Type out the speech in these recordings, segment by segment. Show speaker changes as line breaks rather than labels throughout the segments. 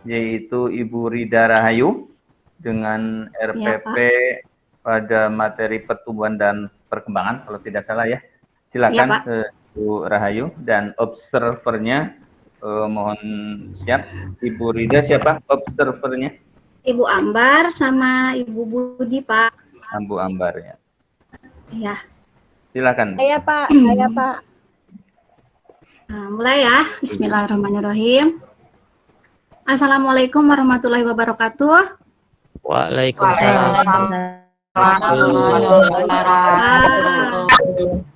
yaitu Ibu Rida Rahayu dengan RPP pada materi pertumbuhan dan perkembangan, kalau tidak salah ya. Silakan Bu Rahayu, dan observernya mohon siap. Ibu Rida siapa observernya?
Ibu Ambar sama Ibu Budi, Pak.
Bu Ambar ya.
Iya.
Silakan.
Saya Pak.
Nah, mulai ya. Bismillahirrahmanirrahim. Assalamualaikum warahmatullahi wabarakatuh.
Waalaikumsalam.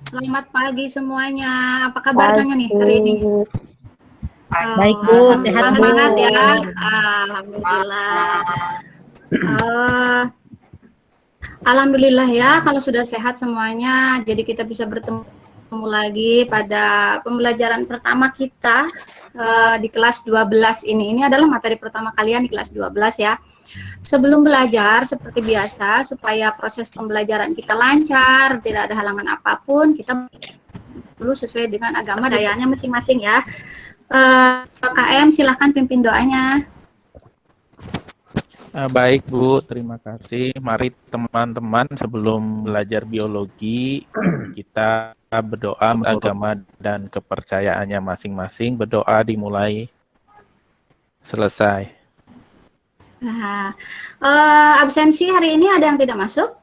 Selamat pagi semuanya. Apa kabarnya nih hari ini?
Baik Bu, sehat Bu.
Semangat ya. Alhamdulillah. Alhamdulillah ya, kalau sudah sehat semuanya, jadi kita bisa bertemu lagi pada pembelajaran pertama kita di kelas 12 ini. Ini adalah materi pertama kalian di kelas 12 ya. Sebelum belajar, seperti biasa, supaya proses pembelajaran kita lancar, tidak ada halangan apapun, kita perlu sesuai dengan agama dayanya masing-masing ya. KM, silahkan pimpin doanya.
Baik Bu, terima kasih. Mari teman-teman sebelum belajar biologi, kita berdoa agama dan kepercayaannya masing-masing. Berdoa dimulai, selesai.
Nah, absensi hari ini ada yang tidak masuk?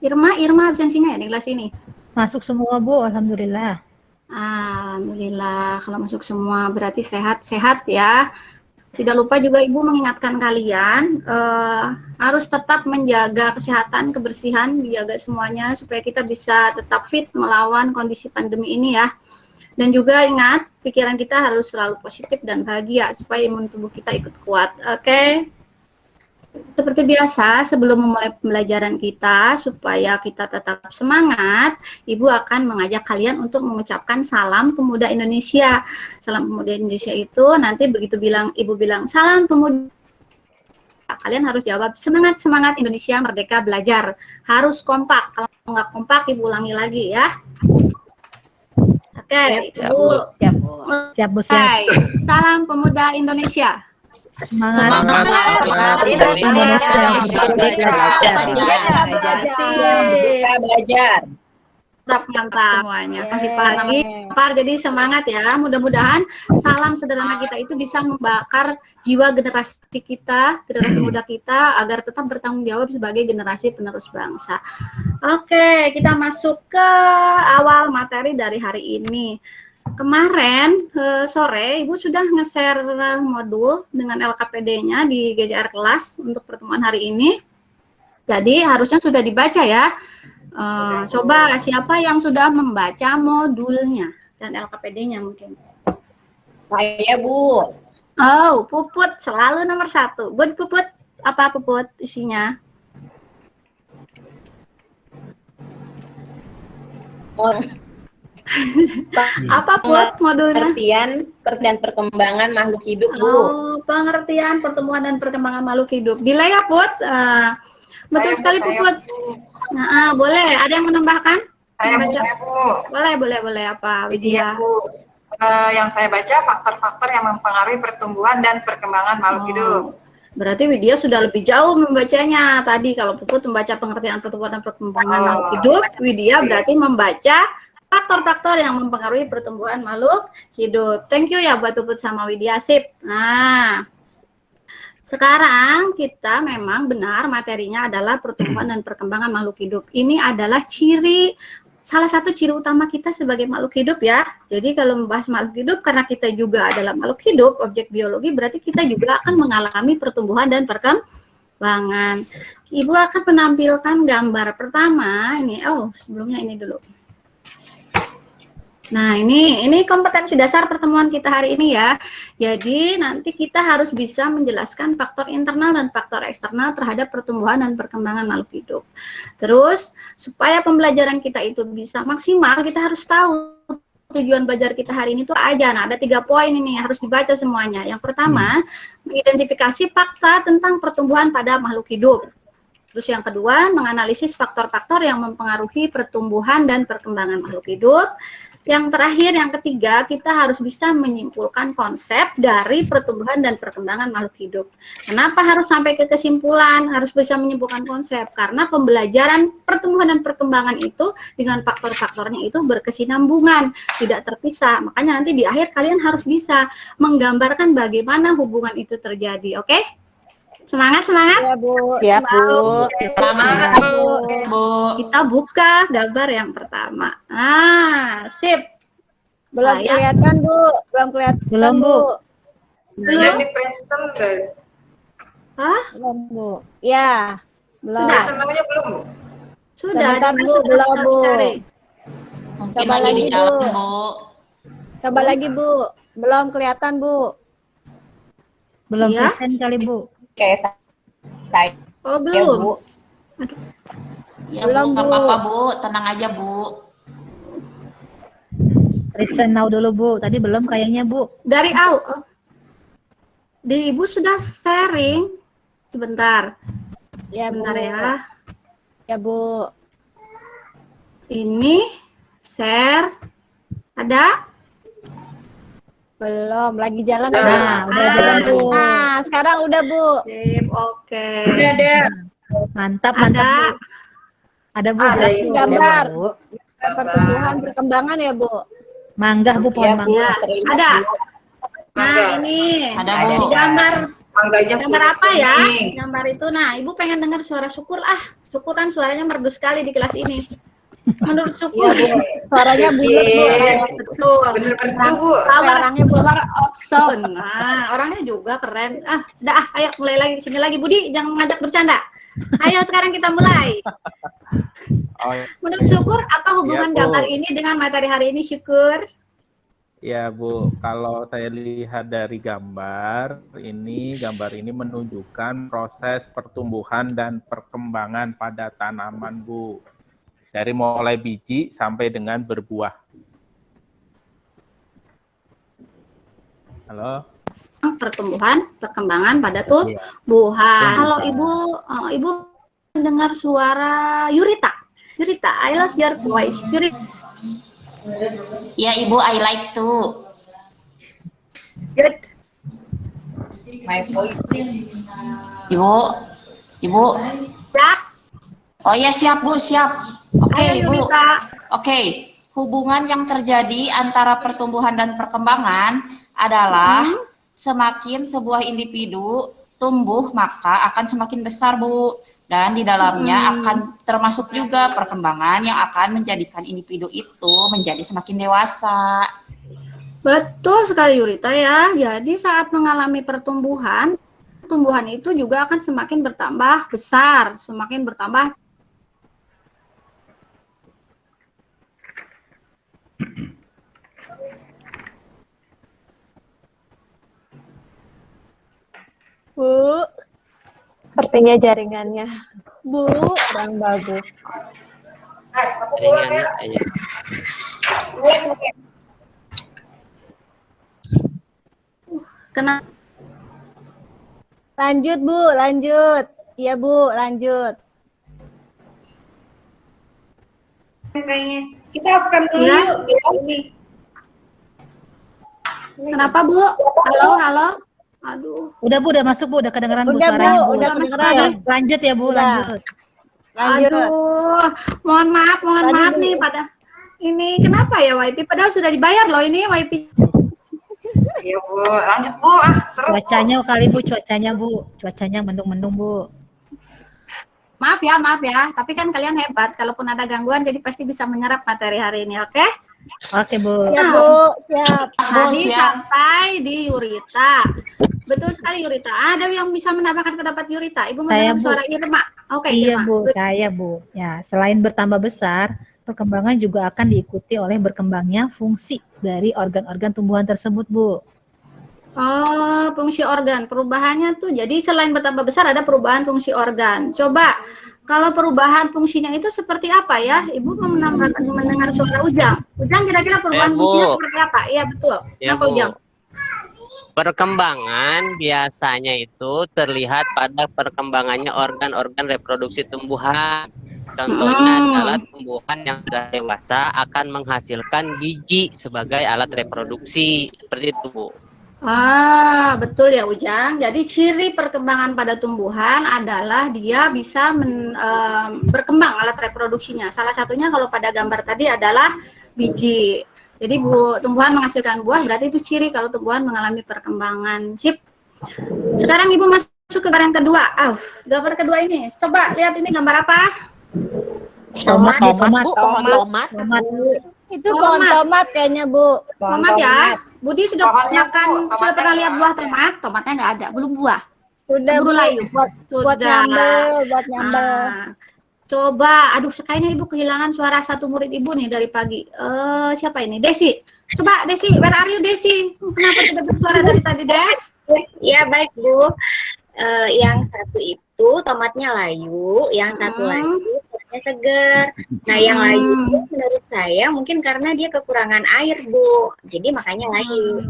Irma absensinya ya di kelas ini?
Masuk semua Bu, alhamdulillah.
Alhamdulillah, kalau masuk semua berarti sehat-sehat ya. Tidak lupa juga Ibu mengingatkan kalian harus tetap menjaga kesehatan, kebersihan, dijaga semuanya supaya kita bisa tetap fit melawan kondisi pandemi ini ya. Dan juga ingat, pikiran kita harus selalu positif dan bahagia supaya imun tubuh kita ikut kuat. Oke? Seperti biasa, sebelum memulai pembelajaran kita, supaya kita tetap semangat, Ibu akan mengajak kalian untuk mengucapkan salam pemuda Indonesia. Salam pemuda Indonesia itu nanti begitu Ibu bilang salam pemuda, kalian harus jawab semangat Indonesia merdeka belajar. Harus kompak, kalau nggak kompak Ibu ulangi lagi ya. Oke, Ibu.
Siap Bu.
Salam pemuda Indonesia.
Semangat
Indonesia
belajar.
Mantap semuanya. Kasih pagi, jadi semangat ya. Mudah-mudahan salam sederhana kita itu bisa membakar jiwa generasi kita, generasi muda kita agar tetap bertanggung jawab sebagai generasi penerus bangsa. Oke, kita masuk ke awal materi dari hari ini. Kemarin sore Ibu sudah nge-share modul dengan LKPD-nya di GJR kelas untuk pertemuan hari ini. Jadi harusnya sudah dibaca ya. Coba siapa yang sudah membaca modulnya dan LKPD-nya mungkin?
Saya Bu.
Oh, Puput selalu nomor 1. Good Puput, apa Puput isinya? Apa Put modulnya?
Pengertian dan perkembangan makhluk hidup Bu.
Oh, pengertian pertumbuhan dan perkembangan makhluk hidup. Gila ya Put. Betul sekali Puput. Nah, boleh. Ada yang menambahkan?
Saya Bu.
Boleh apa?
Widya Bu. Yang saya baca faktor-faktor yang mempengaruhi pertumbuhan dan perkembangan makhluk hidup.
Berarti Widya sudah lebih jauh membacanya. Tadi kalau Puput membaca pengertian pertumbuhan dan perkembangan makhluk hidup, Widya berarti membaca faktor-faktor yang mempengaruhi pertumbuhan makhluk hidup. Thank you ya buat Puput sama Widya. Sip. Nah, sekarang kita memang benar materinya adalah pertumbuhan dan perkembangan makhluk hidup. Ini adalah salah satu ciri utama kita sebagai makhluk hidup ya. Jadi kalau membahas makhluk hidup, karena kita juga adalah makhluk hidup, objek biologi, berarti kita juga akan mengalami pertumbuhan dan perkembangan. Ibu akan menampilkan gambar pertama. Sebelumnya ini dulu. Nah, ini kompetensi dasar pertemuan kita hari ini ya. Jadi, nanti kita harus bisa menjelaskan faktor internal dan faktor eksternal terhadap pertumbuhan dan perkembangan makhluk hidup. Terus, supaya pembelajaran kita itu bisa maksimal, kita harus tahu tujuan belajar kita hari ini itu aja. Nah, ada 3 poin ini harus dibaca semuanya. Yang pertama, mengidentifikasi fakta tentang pertumbuhan pada makhluk hidup. Terus yang kedua, menganalisis faktor-faktor yang mempengaruhi pertumbuhan dan perkembangan makhluk hidup. Yang terakhir, yang ketiga, kita harus bisa menyimpulkan konsep dari pertumbuhan dan perkembangan makhluk hidup. Kenapa harus sampai ke kesimpulan, harus bisa menyimpulkan konsep? Karena pembelajaran pertumbuhan dan perkembangan itu dengan faktor-faktornya itu berkesinambungan, tidak terpisah. Makanya nanti di akhir kalian harus bisa menggambarkan bagaimana hubungan itu terjadi, oke? Semangat, semangat.
Ya, Bu.
Siap, Bu.
Semangat, Bu.
Bu.
Kita buka gambar yang pertama. Sip.
Belum
Saya-
kelihatan, Bu. Belum kelihatan,
Belum, Bu.
Belum?
Jadi present deh.
Hah?
Belum, Bu. Ya. Belum.
Sudah.
Presentnya belum, Bu.
Sudah,
Sebentar,
dia
Bu.
sudah
Belum,
start
Bu.
sharing.
Mungkin
Coba
lagi di
lagi,
jalan,
Bu.
Bu.
Coba lagi, Bu. Belum kelihatan, Bu.
Belum
Iya.
present kali, Bu.
Oke, saya
Oh,
ya,
belum.
Bu. Ya,
Belum,
Bu, nggak
Bu.
apa-apa, Bu. Tenang aja, Bu.
Present now dulu, Bu. Tadi belum kayaknya, Bu.
Dari awal. Di Ibu sudah sharing. Sebentar.
Ya, Bu.
Sebentar ya.
Ya, Bu.
Ini share. Ada?
Belum. Lagi jalan.
Nah,
Bu.
udah jalan, Bu.
Nah, sekarang udah, Bu.
Sip, oke.
Mantap,
Ada.
mantap, Bu. Ada, Bu.
Ada,
Jelas,
Ibu.
Bu.
Gambar.
Bu.
Pertumbuhan, perkembangan ya, Bu.
Manggah, Bu. Pohon
Ya, Bu.
mangga.
Ya,
Terlihat,
ada.
Bu.
Nah, ini.
Ada,
Di
Bu.
gambar.
Mangganya
Gambar apa ya?
kuning.
Gambar itu. Nah, Ibu pengen dengar suara Syukur. Syukur kan suaranya merdu sekali di kelas ini. Menurut Syukur.
Iya, Bu. Suaranya bulat, Bu.
Betul.
Bener-bener, Bu.
Power,
Orangnya, Bu.
power of sound. Nah, orangnya juga keren. Sudah, ayo mulai lagi. Sini lagi, Budi. Jangan ngajak bercanda. Ayo sekarang kita mulai.
Oh,
Menurut Syukur, apa hubungan
Iya, Bu.
gambar ini dengan materi hari ini, Syukur?
ya, Bu. Kalau saya lihat dari gambar ini menunjukkan proses pertumbuhan dan perkembangan pada tanaman, Bu. Dari mulai biji sampai dengan berbuah. Halo?
Pertumbuhan, perkembangan pada
Iya.
tumbuhan. Kalau
Tumbuhan.
Ibu dengar suara Yurita. Yurita, I lost your voice. Yurita.
Ya, Ibu, I like to.
Good.
Ibu. Ibu.
Siap.
Oh ya, siap, Bu, siap. Oke,
Ayo,
Ibu.
Yurita.
Oke, hubungan yang terjadi antara pertumbuhan dan perkembangan adalah semakin sebuah individu tumbuh, maka akan semakin besar, Bu. Dan di dalamnya akan termasuk juga perkembangan yang akan menjadikan individu itu menjadi semakin dewasa.
Betul sekali Yurita ya. Jadi saat mengalami pertumbuhan, tumbuhan itu juga akan semakin bertambah besar, semakin bertambah.
Bu.
Sepertinya jaringannya
Bu.
kurang bagus.
Aku pulang ya.
Kena
Lanjut, Bu. Lanjut. Iya, Bu. Lanjut.
kayaknya.
Kita akan dulu
Ya.
yuk. Ini.
Kenapa, Bu? Halo, halo. Aduh.
Udah, Bu. Udah masuk, Bu. Udah kedengeran, Bu.
Udah,
Suaranya,
Bu.
Bu.
Udah kedengeran.
Lanjut ya, Bu.
Udah.
Lanjut.
Lanjut.
Aduh. Mohon maaf
Tadi, Bu.
nih pada ini kenapa ya WiFi padahal sudah dibayar loh ini WiFi.
Iya, Bu. Lanjut, Bu. Seru.
Cuacanya kali, Bu. Cuacanya, Bu. Cuacanya mendung-mendung, Bu.
Maaf ya. Tapi kan kalian hebat. Kalaupun ada gangguan, jadi pasti bisa menyerap materi hari ini, oke?
Oke, Bu.
Siap, Bu. Siap.
Bu,
Tadi
siap.
sampai di Yurita. Betul sekali Yurita. Ada yang bisa menambahkan pendapat Yurita? Ibu
Saya,
mendengar
Bu.
suara Irma. Oke,
Iya,
Irma.
Bu. Saya, Bu. Ya, selain bertambah besar, perkembangan juga akan diikuti oleh berkembangnya fungsi dari organ-organ tumbuhan tersebut, Bu.
Oh, fungsi organ. Perubahannya tuh, jadi selain bertambah besar ada perubahan fungsi organ. Coba, kalau perubahan fungsinya itu seperti apa ya? Ibu mau mendengar suara Ujang. Ujang kira-kira perubahan
Bu.
fungsinya seperti apa? Iya, betul.
Ya,
Kenapa
Bu.
Ujang?
Perkembangan biasanya itu terlihat pada perkembangannya organ-organ reproduksi tumbuhan. Contohnya adalah tumbuhan yang sudah dewasa akan menghasilkan biji sebagai alat reproduksi. Seperti itu, Bu.
Ah, betul ya Ujang. Jadi ciri perkembangan pada tumbuhan adalah dia bisa berkembang alat reproduksinya. Salah satunya kalau pada gambar tadi adalah biji. Jadi tumbuhan menghasilkan buah berarti itu ciri kalau tumbuhan mengalami perkembangan. Sip. Sekarang Ibu masuk ke gambar yang kedua. Gambar kedua ini. Coba lihat ini gambar apa?
Tomat.
Tomat. Itu pohon tomat kayaknya, Bu.
Tomat ya. Budi sudah pernah lihat buah tomat? Tomatnya nggak ada, belum buah.
Sudah,
Buru layu.
buat nyambel.
Coba, aduh kayaknya Ibu kehilangan suara satu murid Ibu nih dari pagi. Siapa ini? Desi. Coba Desi, where are you Desi? Kenapa tidak bersuara dari tadi, Des?
Ya baik Bu. Yang satu itu tomatnya layu, yang satu lagi tomatnya segar. Nah yang layu itu menurut saya mungkin karena dia kekurangan air Bu, jadi makanya layu.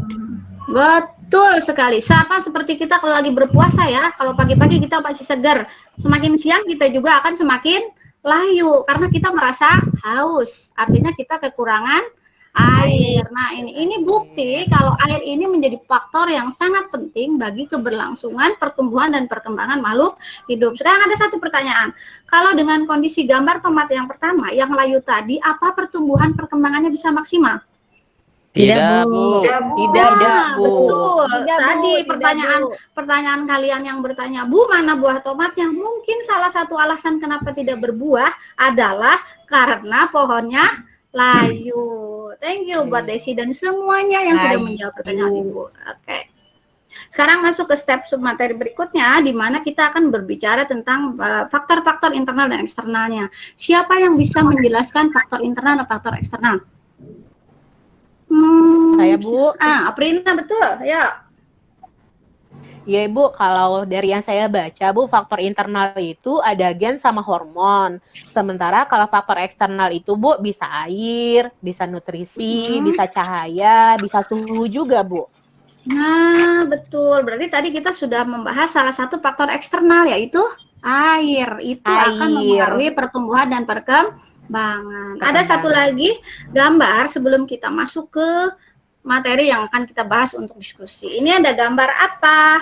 Betul sekali. Sama seperti kita kalau lagi berpuasa ya, kalau pagi-pagi kita masih segar, semakin siang kita juga akan semakin layu karena kita merasa haus. Artinya kita kekurangan air. Nah, ini bukti kalau air ini menjadi faktor yang sangat penting bagi keberlangsungan pertumbuhan dan perkembangan makhluk hidup. Sekarang ada satu pertanyaan. Kalau dengan kondisi gambar tomat yang pertama, yang layu tadi, apa pertumbuhan perkembangannya bisa maksimal?
Tidak, Bu.
Tidak, Bu. Betul.
Tidak, Bu.
Tadi
Tidak,
pertanyaan kalian yang bertanya, Bu, mana buah tomat? Yang mungkin salah satu alasan kenapa tidak berbuah adalah karena pohonnya layu. Thank you buat Desi dan semuanya yang sudah menjawab pertanyaan Ibu. Oke. Sekarang masuk ke step submateri berikutnya, di mana kita akan berbicara tentang faktor-faktor internal dan eksternalnya. Siapa yang bisa menjelaskan faktor internal dan faktor eksternal?
Saya, Bu.
Aprina, betul. Ya.
Ya, Ibu, kalau dari yang saya baca, Bu, faktor internal itu ada gen sama hormon. Sementara kalau faktor eksternal itu, Bu, bisa air, bisa nutrisi, bisa cahaya, bisa suhu juga, Bu.
Nah, betul. Berarti tadi kita sudah membahas salah satu faktor eksternal, yaitu air. Itu akan mempengaruhi pertumbuhan dan perkembangan. Ada satu lagi gambar sebelum kita masuk ke materi yang akan kita bahas untuk diskusi. Ini ada gambar apa?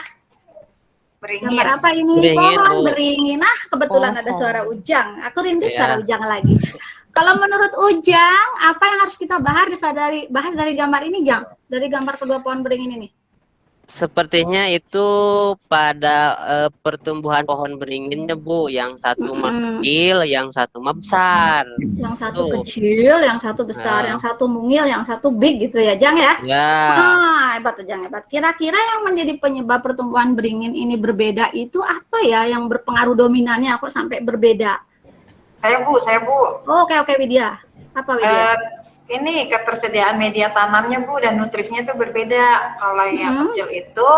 Beringin.
Gambar apa ini?
Beringin,
Pohon
Bu.
beringin. Kebetulan ada suara Ujang. Aku rindu suara Ujang lagi. Kalau menurut Ujang, apa yang harus kita bahas dari gambar ini, Jang? Dari gambar kedua pohon beringin ini?
Sepertinya itu pada pertumbuhan pohon beringinnya, Bu. Yang satu kecil, yang satu besar.
Yang satu kecil, yang satu besar, yang satu mungil, yang satu big gitu ya, Jang ya?
Ya.
Hebat tuh, Jang, hebat. Kira-kira yang menjadi penyebab pertumbuhan beringin ini berbeda itu apa ya yang berpengaruh dominannya kok sampai berbeda?
Saya Bu.
Oke, Widya. Apa Widya?
Ini ketersediaan media tanamnya Bu dan nutrisinya itu berbeda. Kalau yang kecil itu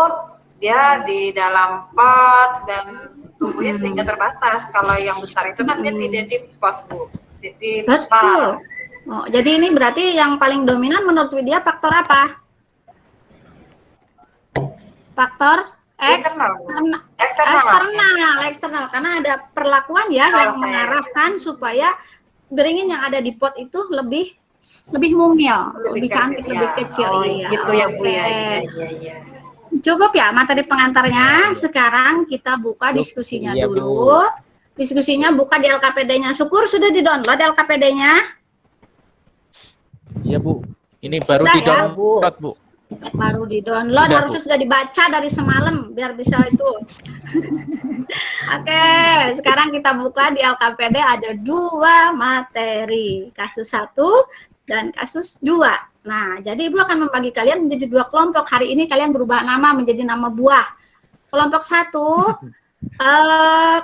dia di dalam pot dan tumbuhnya sehingga terbatas. Kalau yang besar itu kan dia tidak di pot Bu. Jadi besar.
Oh, jadi ini berarti yang paling dominan menurut Widya faktor apa? Faktor eksternal. Karena ada perlakuan ya yang mengarahkan supaya beringin yang ada di pot itu lebih mungil, lebih cantik, lebih kecil.
Gitu ya Bu ya. Iya.
Cukup ya materi pengantarnya. Sekarang kita buka diskusinya dulu. Diskusinya buka di LKPD-nya. Syukur sudah di-download LKPD-nya?
Iya, Bu. Ini baru di-download, Bu.
Baru di-download, harusnya sudah dibaca dari semalam biar bisa itu. Oke, sekarang kita buka di LKPD ada 2 materi, kasus 1 dan kasus 2. Nah, jadi Ibu akan membagi kalian menjadi 2 kelompok. Hari ini kalian berubah nama menjadi nama buah. Kelompok 1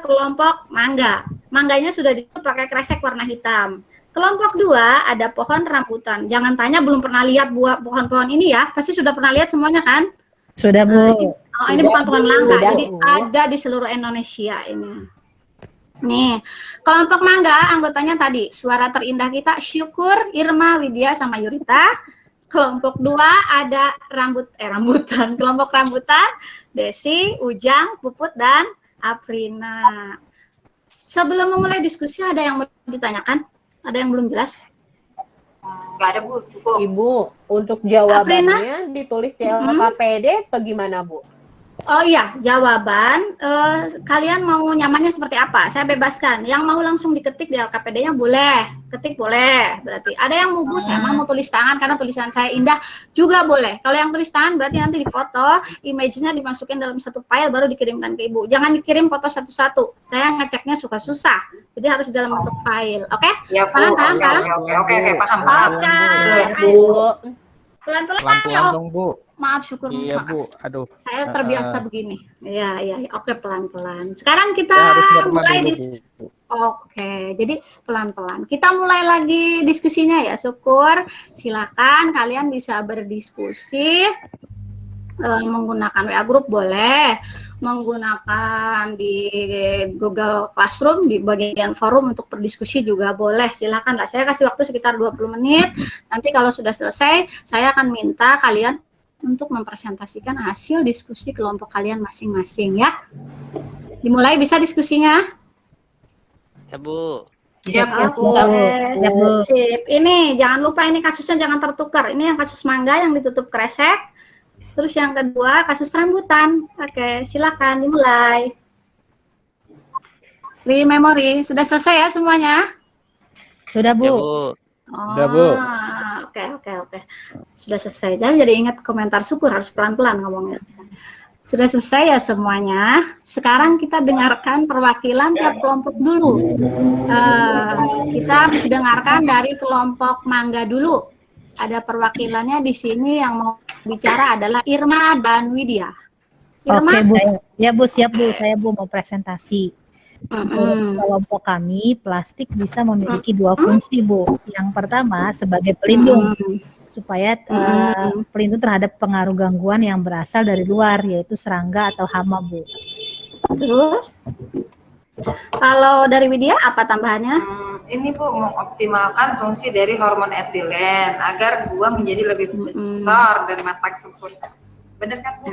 kelompok mangga. Mangganya sudah ditutup pakai kresek warna hitam. Kelompok 2 ada pohon rambutan. Jangan tanya belum pernah lihat buah pohon-pohon ini ya. Pasti sudah pernah lihat semuanya kan?
Sudah, Bu.
Ini bukan pohon langka, jadi ada di seluruh Indonesia ini. Nih, kelompok mangga anggotanya tadi suara terindah kita Syukur, Irma, Widya, sama Yurita. Kelompok 2 ada rambutan. Kelompok rambutan Desi, Ujang, Puput, dan Aprina. Sebelum memulai diskusi, ada yang mau ditanyakan? Ada yang belum jelas?
Nggak ada, Bu. Cukup.
Ibu, untuk jawabannya ditulis di LKPD atau gimana, Bu?
Oh iya, jawaban kalian mau nyamannya seperti apa? Saya bebaskan. Yang mau langsung diketik di LKPD-nya boleh, ketik boleh. Berarti ada yang mau Bu, saya mau tulis tangan karena tulisan saya indah juga boleh. Kalau yang tulis tangan berarti nanti difoto, image-nya dimasukin dalam satu file baru dikirimkan ke Ibu. Jangan dikirim foto satu-satu. Saya ngeceknya suka susah. Jadi harus dalam bentuk file. Oke?
Ya,
Paham,
Bu.
paham?
Oke, paham.
Oke.
Bu.
Pelan-pelan ya,
Pelan-pelan dong, Bu.
Maaf, syukur.
Iya,
maaf.
Bu. Aduh.
Saya terbiasa begini. Iya. Oke, pelan-pelan. Sekarang kita
harus normal
mulai
dulu, Bu.
Oke, jadi pelan-pelan. Kita mulai lagi diskusinya ya, syukur. Silakan kalian bisa berdiskusi menggunakan WA Group boleh, menggunakan di Google Classroom di bagian forum untuk berdiskusi juga boleh. Silakan lah. Saya kasih waktu sekitar 20 menit. Nanti kalau sudah selesai, saya akan minta kalian untuk mempresentasikan hasil diskusi kelompok kalian masing-masing ya. Dimulai bisa diskusinya?
Bu.
Siap,
Bu.
Sip. Ini jangan lupa ini kasusnya jangan tertukar. Ini yang kasus mangga yang ditutup kresek. Terus yang kedua kasus rambutan. Oke, silakan dimulai. Memori sudah selesai ya semuanya?
Sudah, Bu.
Ya, Bu.
Sudah, Bu.
Oke. Sudah selesai. Jadi ingat komentar syukur harus pelan-pelan ngomongnya. Sudah selesai ya semuanya. Sekarang kita dengarkan perwakilan tiap kelompok dulu. Kita dengarkan dari kelompok mangga dulu. Ada perwakilannya di sini yang mau bicara adalah Irma dan Widya. Irma?
Oke, Bu. Ya, Bu, siap, Bu. Saya, Bu, mau presentasi. Untuk kelompok kami, plastik bisa memiliki dua fungsi, Bu. Yang pertama, sebagai pelindung, supaya pelindung terhadap pengaruh gangguan yang berasal dari luar, yaitu serangga atau hama, Bu.
Terus, kalau dari Widya, apa tambahannya?
Ini, Bu, mengoptimalkan fungsi dari hormon etilen agar buah menjadi lebih besar dari mata tersebut. Benar kan, Bu?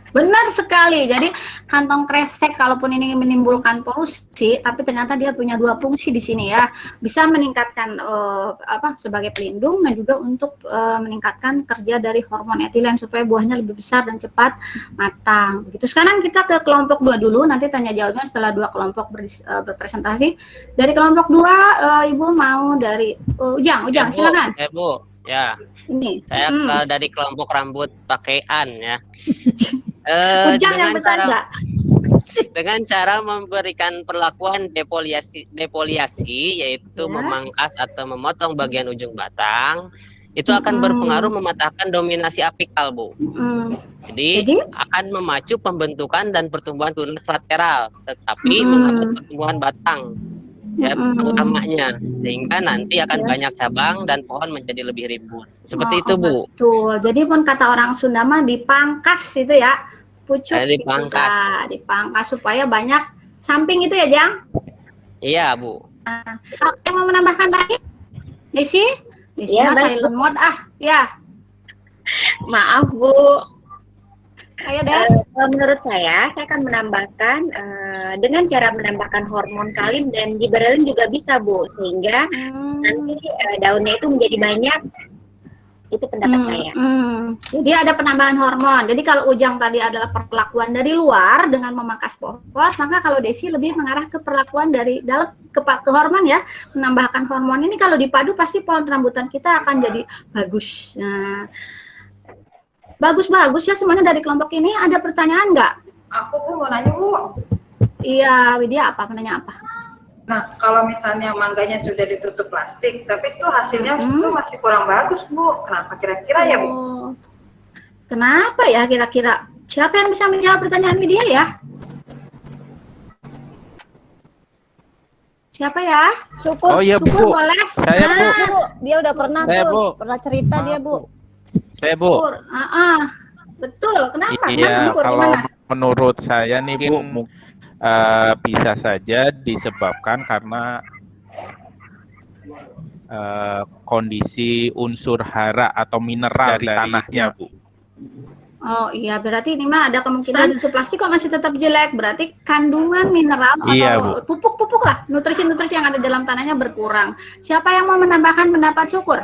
Benar sekali. Jadi kantong kresek kalaupun ini menimbulkan polusi, tapi ternyata dia punya dua fungsi di sini ya. Bisa meningkatkan sebagai pelindung dan juga untuk meningkatkan kerja dari hormon etilen supaya buahnya lebih besar dan cepat matang. Begitu. Sekarang kita ke kelompok 2 dulu. Nanti tanya jawabnya setelah dua kelompok berpresentasi. Dari kelompok 2 Ibu mau dari Ujang,
Ya, Bu.
silakan.
Bu. Ya.
Ini.
Saya dari kelompok rambut pakaian ya.
Ujang yang bercanda.
Dengan cara memberikan perlakuan depoliasi yaitu memangkas atau memotong bagian ujung batang, itu akan berpengaruh mematahkan dominasi apikal, Bu. Jadi akan memacu pembentukan dan pertumbuhan tunas lateral, tetapi menghambat pertumbuhan batang ya utamanya, sehingga nanti akan banyak cabang dan pohon menjadi lebih rimbun. Seperti itu, Bu.
Betul. Jadi pun kata orang Sunda mah dipangkas itu ya. Pucuk
dipangkas.
Gitu, dipangkas supaya banyak samping itu ya, Jang?
Iya, Bu.
Yang mau menambahkan lagi? Desi? Desi
Ya,
silent mode ya.
Maaf, Bu.
Ayo, Des.
Menurut saya akan menambahkan dengan cara menambahkan hormon kalin dan giberelin juga bisa, Bu, sehingga nanti daunnya itu menjadi banyak. Itu pendapat saya.
Jadi ada penambahan hormon. Jadi kalau Ujang tadi adalah perlakuan dari luar dengan memangkas pohon, maka kalau Desi lebih mengarah ke perlakuan dari dalam ke hormon ya, menambahkan hormon ini kalau dipadu pasti pohon rambutan kita akan jadi bagus. Nah, bagus ya semuanya dari kelompok ini. Ada pertanyaan nggak?
Aku, Bu, mau nanya, Bu.
Iya, Widya menanya apa?
Nah, kalau misalnya mangganya sudah ditutup plastik, tapi itu hasilnya itu masih kurang bagus, Bu. Kenapa kira-kira ya, Bu?
Kenapa ya kira-kira? Siapa yang bisa menjawab pertanyaan Widya ya? Siapa ya?
Syukur.
Oh iya, Bu.
Syukur boleh.
Saya, Bu.
Bu, dia udah pernah
Saya,
tuh,
Bu.
pernah cerita dia, Bu.
Saya, Bu.
Betul. Kenapa?
Iya,
Syukur,
kalau
gimana?
menurut saya nih, Bu, bisa saja disebabkan karena kondisi unsur hara atau mineral dari tanahnya, Bu.
Oh iya, berarti ini mah ada kemungkinan itu plastik kok masih tetap jelek. Berarti kandungan mineral
Iya,
atau pupuk-pupuk lah, nutrisi-nutrisi yang ada dalam tanahnya berkurang. Siapa yang mau menambahkan pendapat Syukur?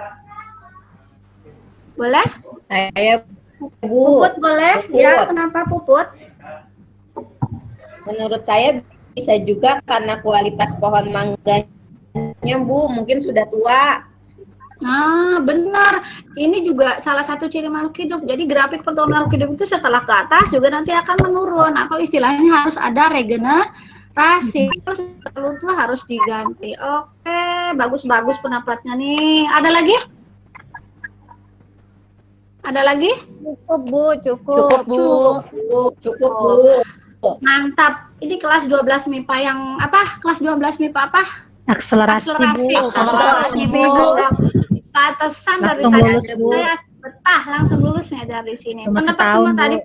Boleh?
Saya
Puput boleh?
Puput.
Ya, kenapa Puput?
Menurut saya bisa juga karena kualitas pohon mangganya, Bu, mungkin sudah tua.
Nah, benar. Ini juga salah satu ciri makhluk hidup. Jadi grafik pertumbuhan makhluk hidup itu setelah ke atas juga nanti akan menurun atau istilahnya harus ada regenerasi. Terus perlu tua harus diganti. Oke, bagus-bagus pendapatnya nih. Ada lagi? Ada lagi?
Cukup, Bu,
Cukup, Bu.
Cukup, Bu.
Mantap. Ini kelas 12 MIPA yang apa? Kelas 12 MIPA apa?
Akselerasi, Bu.
Akselerasi, Bu.
Pantesan dari
Langsung
tadi
lulus, Bu.
saya betah langsung lulus dari sini.
Cuma
Pendapat
setahun,
semua
Bu.
tadi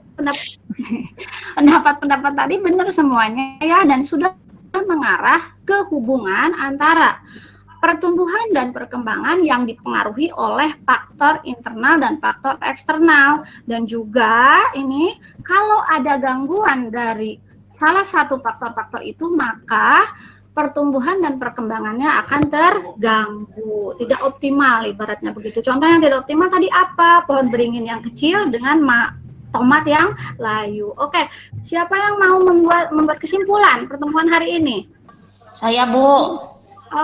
pendapat tadi benar semuanya ya, dan sudah mengarah ke hubungan antara pertumbuhan dan perkembangan yang dipengaruhi oleh faktor internal dan faktor eksternal. Dan juga ini kalau ada gangguan dari salah satu faktor-faktor itu, maka pertumbuhan dan perkembangannya akan terganggu, tidak optimal ibaratnya begitu. Contoh yang tidak optimal tadi apa? Pohon beringin yang kecil dengan tomat yang layu. Oke, siapa yang mau membuat kesimpulan pertemuan hari ini?
Saya, Bu.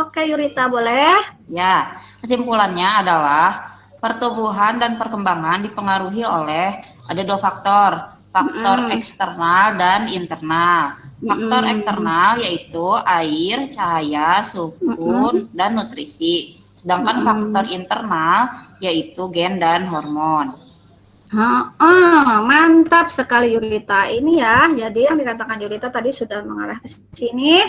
Oke, Yurita boleh?
Ya, kesimpulannya adalah pertumbuhan dan perkembangan dipengaruhi oleh ada dua faktor, faktor eksternal dan internal. Faktor eksternal yaitu air, cahaya, suhu, dan nutrisi. Sedangkan faktor internal yaitu gen dan hormon.
Mantap sekali Yurita. Ini ya, jadi yang dikatakan Yurita tadi sudah mengarah ke sini.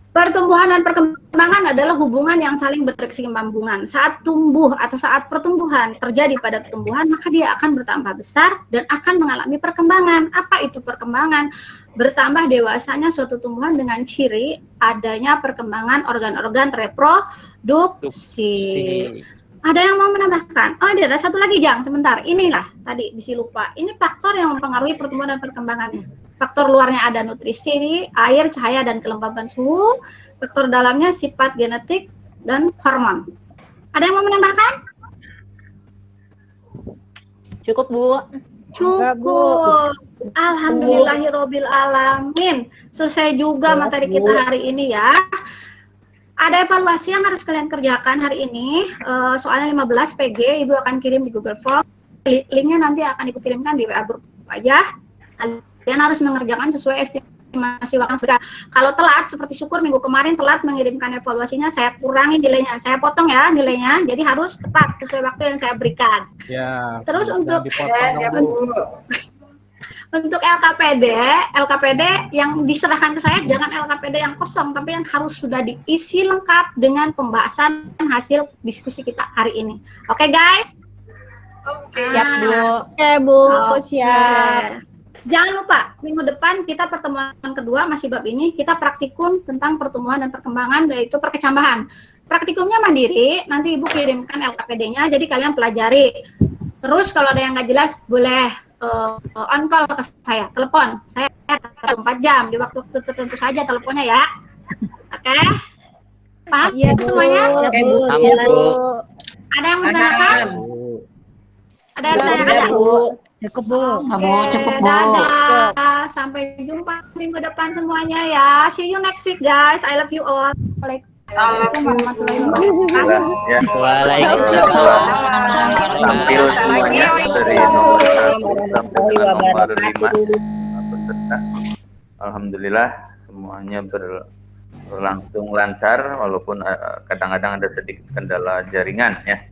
Pertumbuhan dan perkembangan adalah hubungan yang saling berkesinambungan. Saat tumbuh atau saat pertumbuhan terjadi pada tumbuhan, maka dia akan bertambah besar dan akan mengalami perkembangan. Apa itu perkembangan? Bertambah dewasanya suatu tumbuhan dengan ciri adanya perkembangan organ-organ reproduksi. Ada yang mau menambahkan? Oh, ada satu lagi, Jang. Sebentar. Inilah tadi bisa lupa. Ini faktor yang mempengaruhi pertumbuhan dan perkembangannya. Faktor luarnya ada nutrisi, air, cahaya, dan kelembaban suhu. Faktor dalamnya sifat genetik dan hormon. Ada yang mau menambahkan?
Cukup, Bu.
Cukup. Alhamdulillahirobbil alamin. Selesai juga materi kita hari ini ya. Ada evaluasi yang harus kalian kerjakan hari ini. Soalnya 15 PG, Ibu akan kirim di Google Form. Linknya nanti akan Ibu kirimkan di WA grup aja. Kalian harus mengerjakan sesuai estimasi waktu. Kalau telat, seperti Syukur minggu kemarin telat mengirimkan evaluasinya, saya kurangi nilainya, saya potong ya nilainya, jadi harus tepat sesuai waktu yang saya berikan.
Ya.
Terus untuk untuk LKPD yang diserahkan ke saya jangan LKPD yang kosong, tapi yang harus sudah diisi lengkap dengan pembahasan hasil diskusi kita hari ini. Oke, guys?
Siap, Bu.
Oke, Bu, siap.
Jangan lupa, minggu depan kita pertemuan kedua masih bab ini, kita praktikum tentang pertumbuhan dan perkembangan, yaitu perkecambahan. Praktikumnya mandiri, nanti Ibu kirimkan LKPD-nya, jadi kalian pelajari. Terus kalau ada yang nggak jelas, boleh on call ke saya, telepon. Saya 24 jam, di waktu tertentu saja teleponnya ya. Oke? Paham
Iya, Bu.
semuanya?
Ya, Bu.
Siap, Bu.
Ada yang mau tanyakan? Ada yang mau tanyakan?
Cukup, Bu.
Cukup, Bu.
Dadah. Sampai jumpa minggu depan semuanya ya. See you next week, guys. I love you all. Assalamualaikum warahmatullahi wabarakatuh.
Ya.
Waalaikumsalam.
Tampil semuanya dari nomor 1 sampai nomor 5 peserta. Alhamdulillah semuanya berlangsung lancar, walaupun kadang-kadang ada sedikit kendala jaringan ya.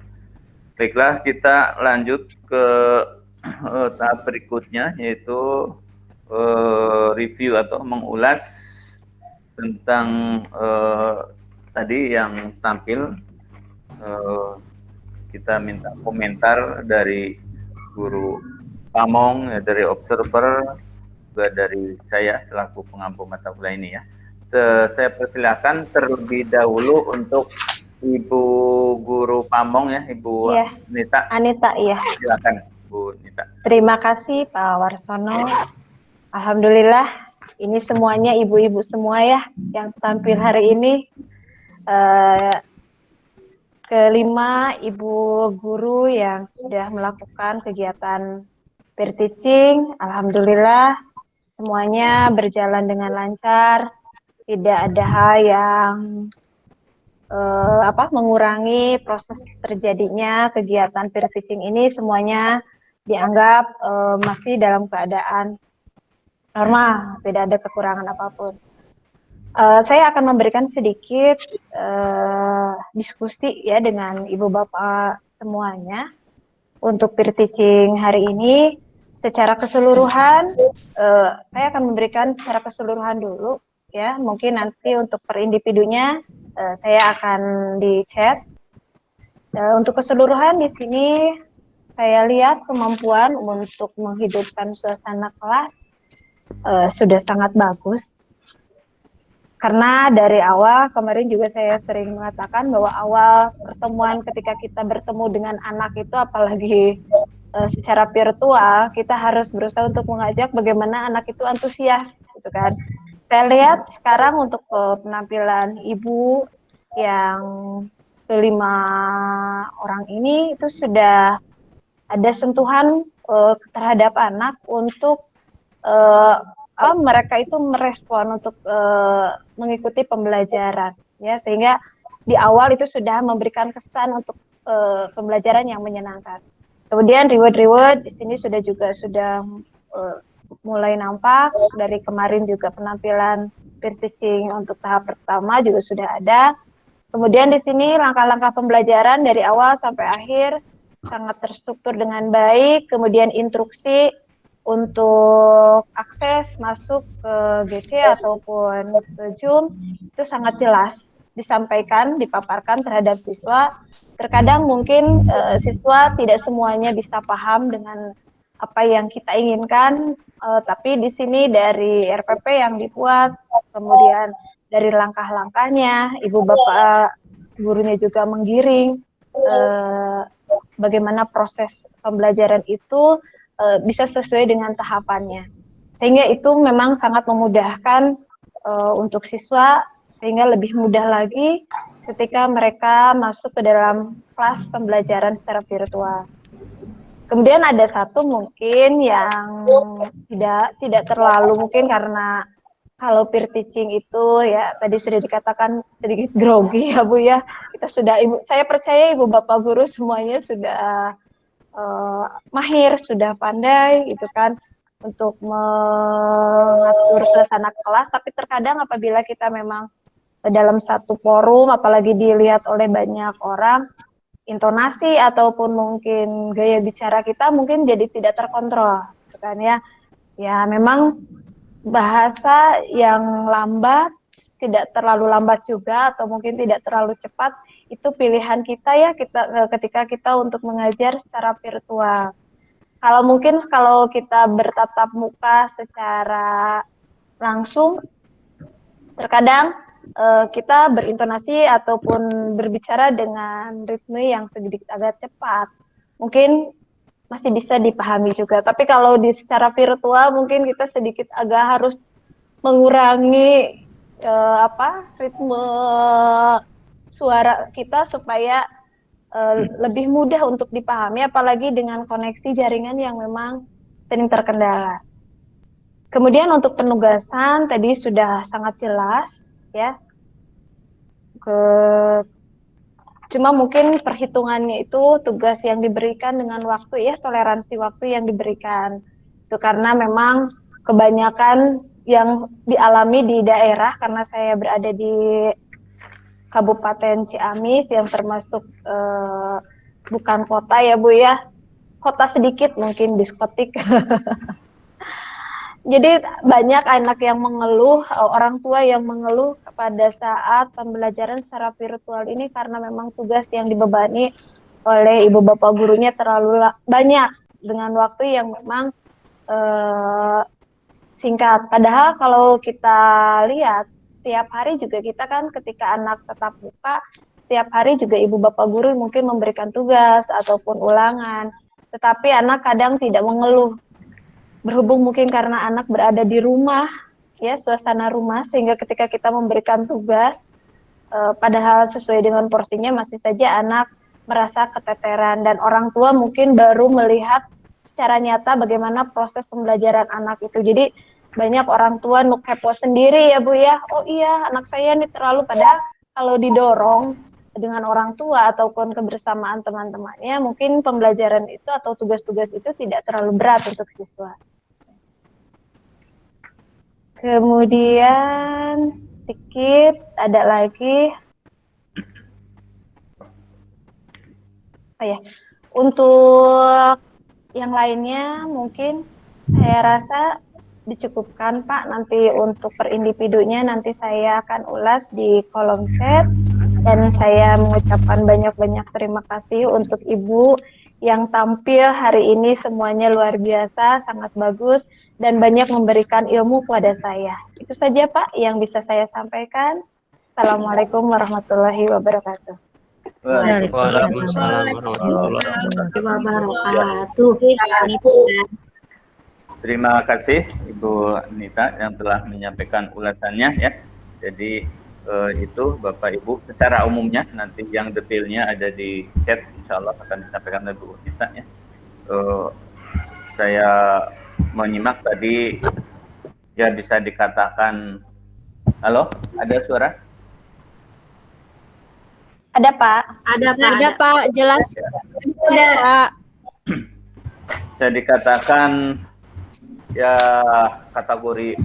Baiklah, kita lanjut ke tahap berikutnya, yaitu review atau mengulas tentang tadi yang tampil. Kita minta komentar dari Guru Pamong, ya, dari observer, juga dari saya selaku pengampu mata kuliah ini ya. Saya persilakan terlebih dahulu untuk Ibu Guru Pamong ya, Ibu
Iya.
Anita.
Anita, iya.
Silakan. Bu Nita.
Terima kasih Pak Warsono. Alhamdulillah, ini semuanya ibu-ibu semua ya yang tampil hari ini. Kelima, ibu guru yang sudah melakukan kegiatan peer teaching. Alhamdulillah, semuanya berjalan dengan lancar. Tidak ada hal yang mengurangi proses terjadinya kegiatan peer teaching ini. Semuanya dianggap masih dalam keadaan normal, tidak ada kekurangan apapun. Saya akan memberikan sedikit diskusi ya dengan ibu bapak semuanya untuk peer teaching hari ini. Secara keseluruhan, saya akan memberikan secara keseluruhan dulu ya. Mungkin nanti untuk per individunya saya akan di chat. Untuk keseluruhan di sini saya lihat kemampuan untuk menghidupkan suasana kelas sudah sangat bagus. Karena dari awal kemarin juga saya sering mengatakan bahwa awal pertemuan ketika kita bertemu dengan anak itu apalagi secara virtual, kita harus berusaha untuk mengajak bagaimana anak itu antusias gitu kan. Saya lihat sekarang untuk penampilan ibu yang kelima orang ini itu sudah ada sentuhan terhadap anak untuk mereka itu merespon untuk mengikuti pembelajaran ya, sehingga di awal itu sudah memberikan kesan untuk pembelajaran yang menyenangkan. Kemudian reward di sini sudah mulai nampak dari kemarin juga penampilan peer teaching untuk tahap pertama juga sudah ada. Kemudian di sini langkah-langkah pembelajaran dari awal sampai akhir sangat terstruktur dengan baik. Kemudian instruksi untuk akses masuk ke GC ataupun ke Zoom itu sangat jelas disampaikan, dipaparkan terhadap siswa. Terkadang mungkin siswa tidak semuanya bisa paham dengan apa yang kita inginkan, tapi di sini dari RPP yang dibuat, kemudian dari langkah-langkahnya, ibu bapak gurunya juga menggiring bagaimana proses pembelajaran itu bisa sesuai dengan tahapannya, sehingga itu memang sangat memudahkan untuk siswa, sehingga lebih mudah lagi ketika mereka masuk ke dalam kelas pembelajaran secara virtual. Kemudian ada satu mungkin yang tidak terlalu mungkin, karena kalau peer teaching itu ya tadi sudah dikatakan sedikit grogi ya Bu ya, saya percaya ibu bapak guru semuanya sudah mahir, sudah pandai gitu kan untuk mengatur suasana kelas, tapi terkadang apabila kita memang dalam satu forum, apalagi dilihat oleh banyak orang, intonasi ataupun mungkin gaya bicara kita mungkin jadi tidak terkontrol gitu kan ya. Ya memang bahasa yang lambat, tidak terlalu lambat juga atau mungkin tidak terlalu cepat, itu pilihan kita ya, ketika kita untuk mengajar secara virtual. Kalau kita bertatap muka secara langsung, terkadang kita berintonasi ataupun berbicara dengan ritme yang sedikit agak cepat, mungkin masih bisa dipahami juga. Tapi kalau secara virtual mungkin kita sedikit agak harus mengurangi ritme suara kita supaya lebih mudah untuk dipahami, apalagi dengan koneksi jaringan yang memang sering terkendala. Kemudian untuk penugasan tadi sudah sangat jelas ya. Cuma mungkin perhitungannya itu tugas yang diberikan dengan waktu ya, toleransi waktu yang diberikan. Itu karena memang kebanyakan yang dialami di daerah, karena saya berada di Kabupaten Ciamis yang termasuk bukan kota ya Bu ya, kota sedikit mungkin diskotik. Jadi banyak anak yang mengeluh, orang tua yang mengeluh pada saat pembelajaran secara virtual ini karena memang tugas yang dibebani oleh ibu bapak gurunya terlalu banyak dengan waktu yang memang singkat. Padahal kalau kita lihat setiap hari juga kita kan ketika anak tetap muka, setiap hari juga ibu bapak guru mungkin memberikan tugas ataupun ulangan. tetapi anak kadang tidak mengeluh. Berhubung mungkin karena anak berada di rumah, ya suasana rumah, sehingga ketika kita memberikan tugas, padahal sesuai dengan porsinya masih saja anak merasa keteteran, dan orang tua mungkin baru melihat secara nyata bagaimana proses pembelajaran anak itu. Jadi banyak orang tua kepo sendiri ya Bu ya, oh iya anak saya nih terlalu, padahal kalau didorong dengan orang tua ataupun kebersamaan teman-temannya, mungkin pembelajaran itu atau tugas-tugas itu tidak terlalu berat untuk siswa. Kemudian sedikit ada lagi, untuk yang lainnya mungkin saya rasa dicukupkan Pak. Nanti untuk per individunya nanti saya akan ulas di kolom chat, dan saya mengucapkan banyak-banyak terima kasih untuk Ibu yang tampil hari ini, semuanya luar biasa, sangat bagus, dan banyak memberikan ilmu kepada saya. Itu saja Pak yang bisa saya sampaikan. Assalamualaikum warahmatullahi wabarakatuh.
Waalaikumsalam warahmatullahi wabarakatuh. Terima kasih Ibu Nita yang telah menyampaikan ulasannya ya. Jadi itu Bapak Ibu secara umumnya, nanti yang detailnya ada di chat, insya Allah akan disampaikan oleh Bu Nita ya. Saya menyimak tadi ya, bisa dikatakan, halo, ada suara?
Ada Pak.
Ada Pak, jelas.
Ada Pak.
Saya dikatakan ya kategori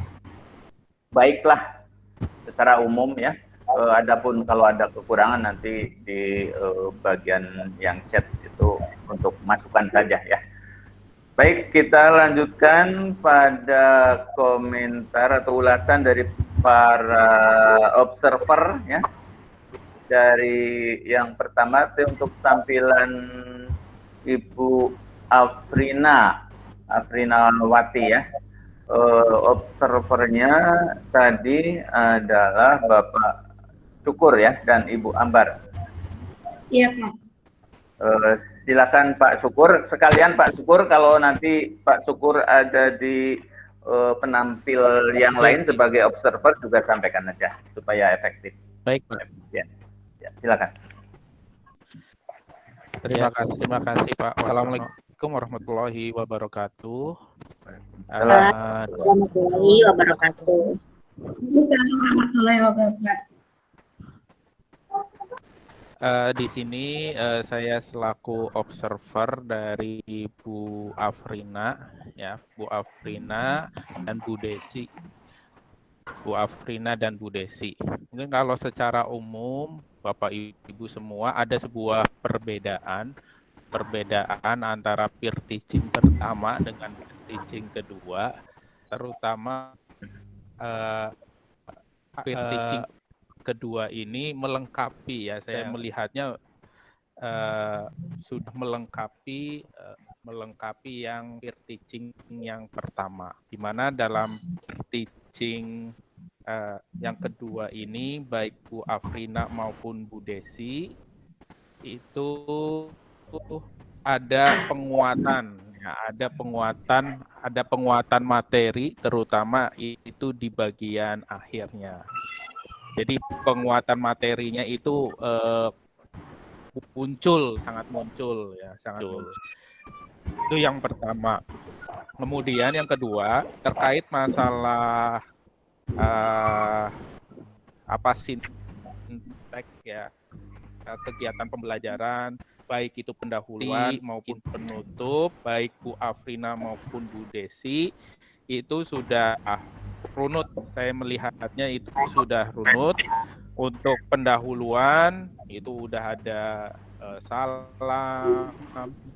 baiklah secara umum ya. Adapun kalau ada kekurangan nanti di bagian yang chat itu untuk masukan saja ya. Baik, kita lanjutkan pada komentar atau ulasan dari para observer ya. Dari yang pertama itu untuk tampilan Ibu Afrina Wati ya. Observernya tadi adalah Bapak Syukur ya dan Ibu Ambar.
Iya Pak.
Silakan Pak Syukur. Sekalian Pak Syukur, kalau nanti Pak Syukur ada di penampil yang lain sebagai observer juga sampaikan aja supaya efektif.
Baik Pak.
Ya, silakan.
Terima kasih Pak. Assalamualaikum warahmatullahi wabarakatuh.
Warahmatullahi wabarakatuh.
Warahmatullahi wabarakatuh.
Di sini saya selaku observer dari Bu Afrina ya, Bu Afrina dan Bu Desi. Bu Afrina dan Bu Desi. Mungkin kalau secara umum Bapak Ibu semua ada sebuah perbedaan antara peer teaching pertama dengan peer teaching kedua, terutama peer teaching kedua ini melengkapi ya, saya melihatnya sudah melengkapi yang peer teaching yang pertama, di mana dalam peer teaching yang kedua ini baik Bu Afrina maupun Bu Desi itu ada penguatan ya, ada penguatan materi, terutama itu di bagian akhirnya. Jadi penguatan materinya itu sangat muncul. Itu yang pertama. Kemudian yang kedua terkait masalah sintek ya, kegiatan pembelajaran baik itu pendahuluan maupun penutup, baik Bu Afrina maupun Bu Desi itu sudah runut. Saya melihatnya itu sudah runut. Untuk pendahuluan itu udah ada salam,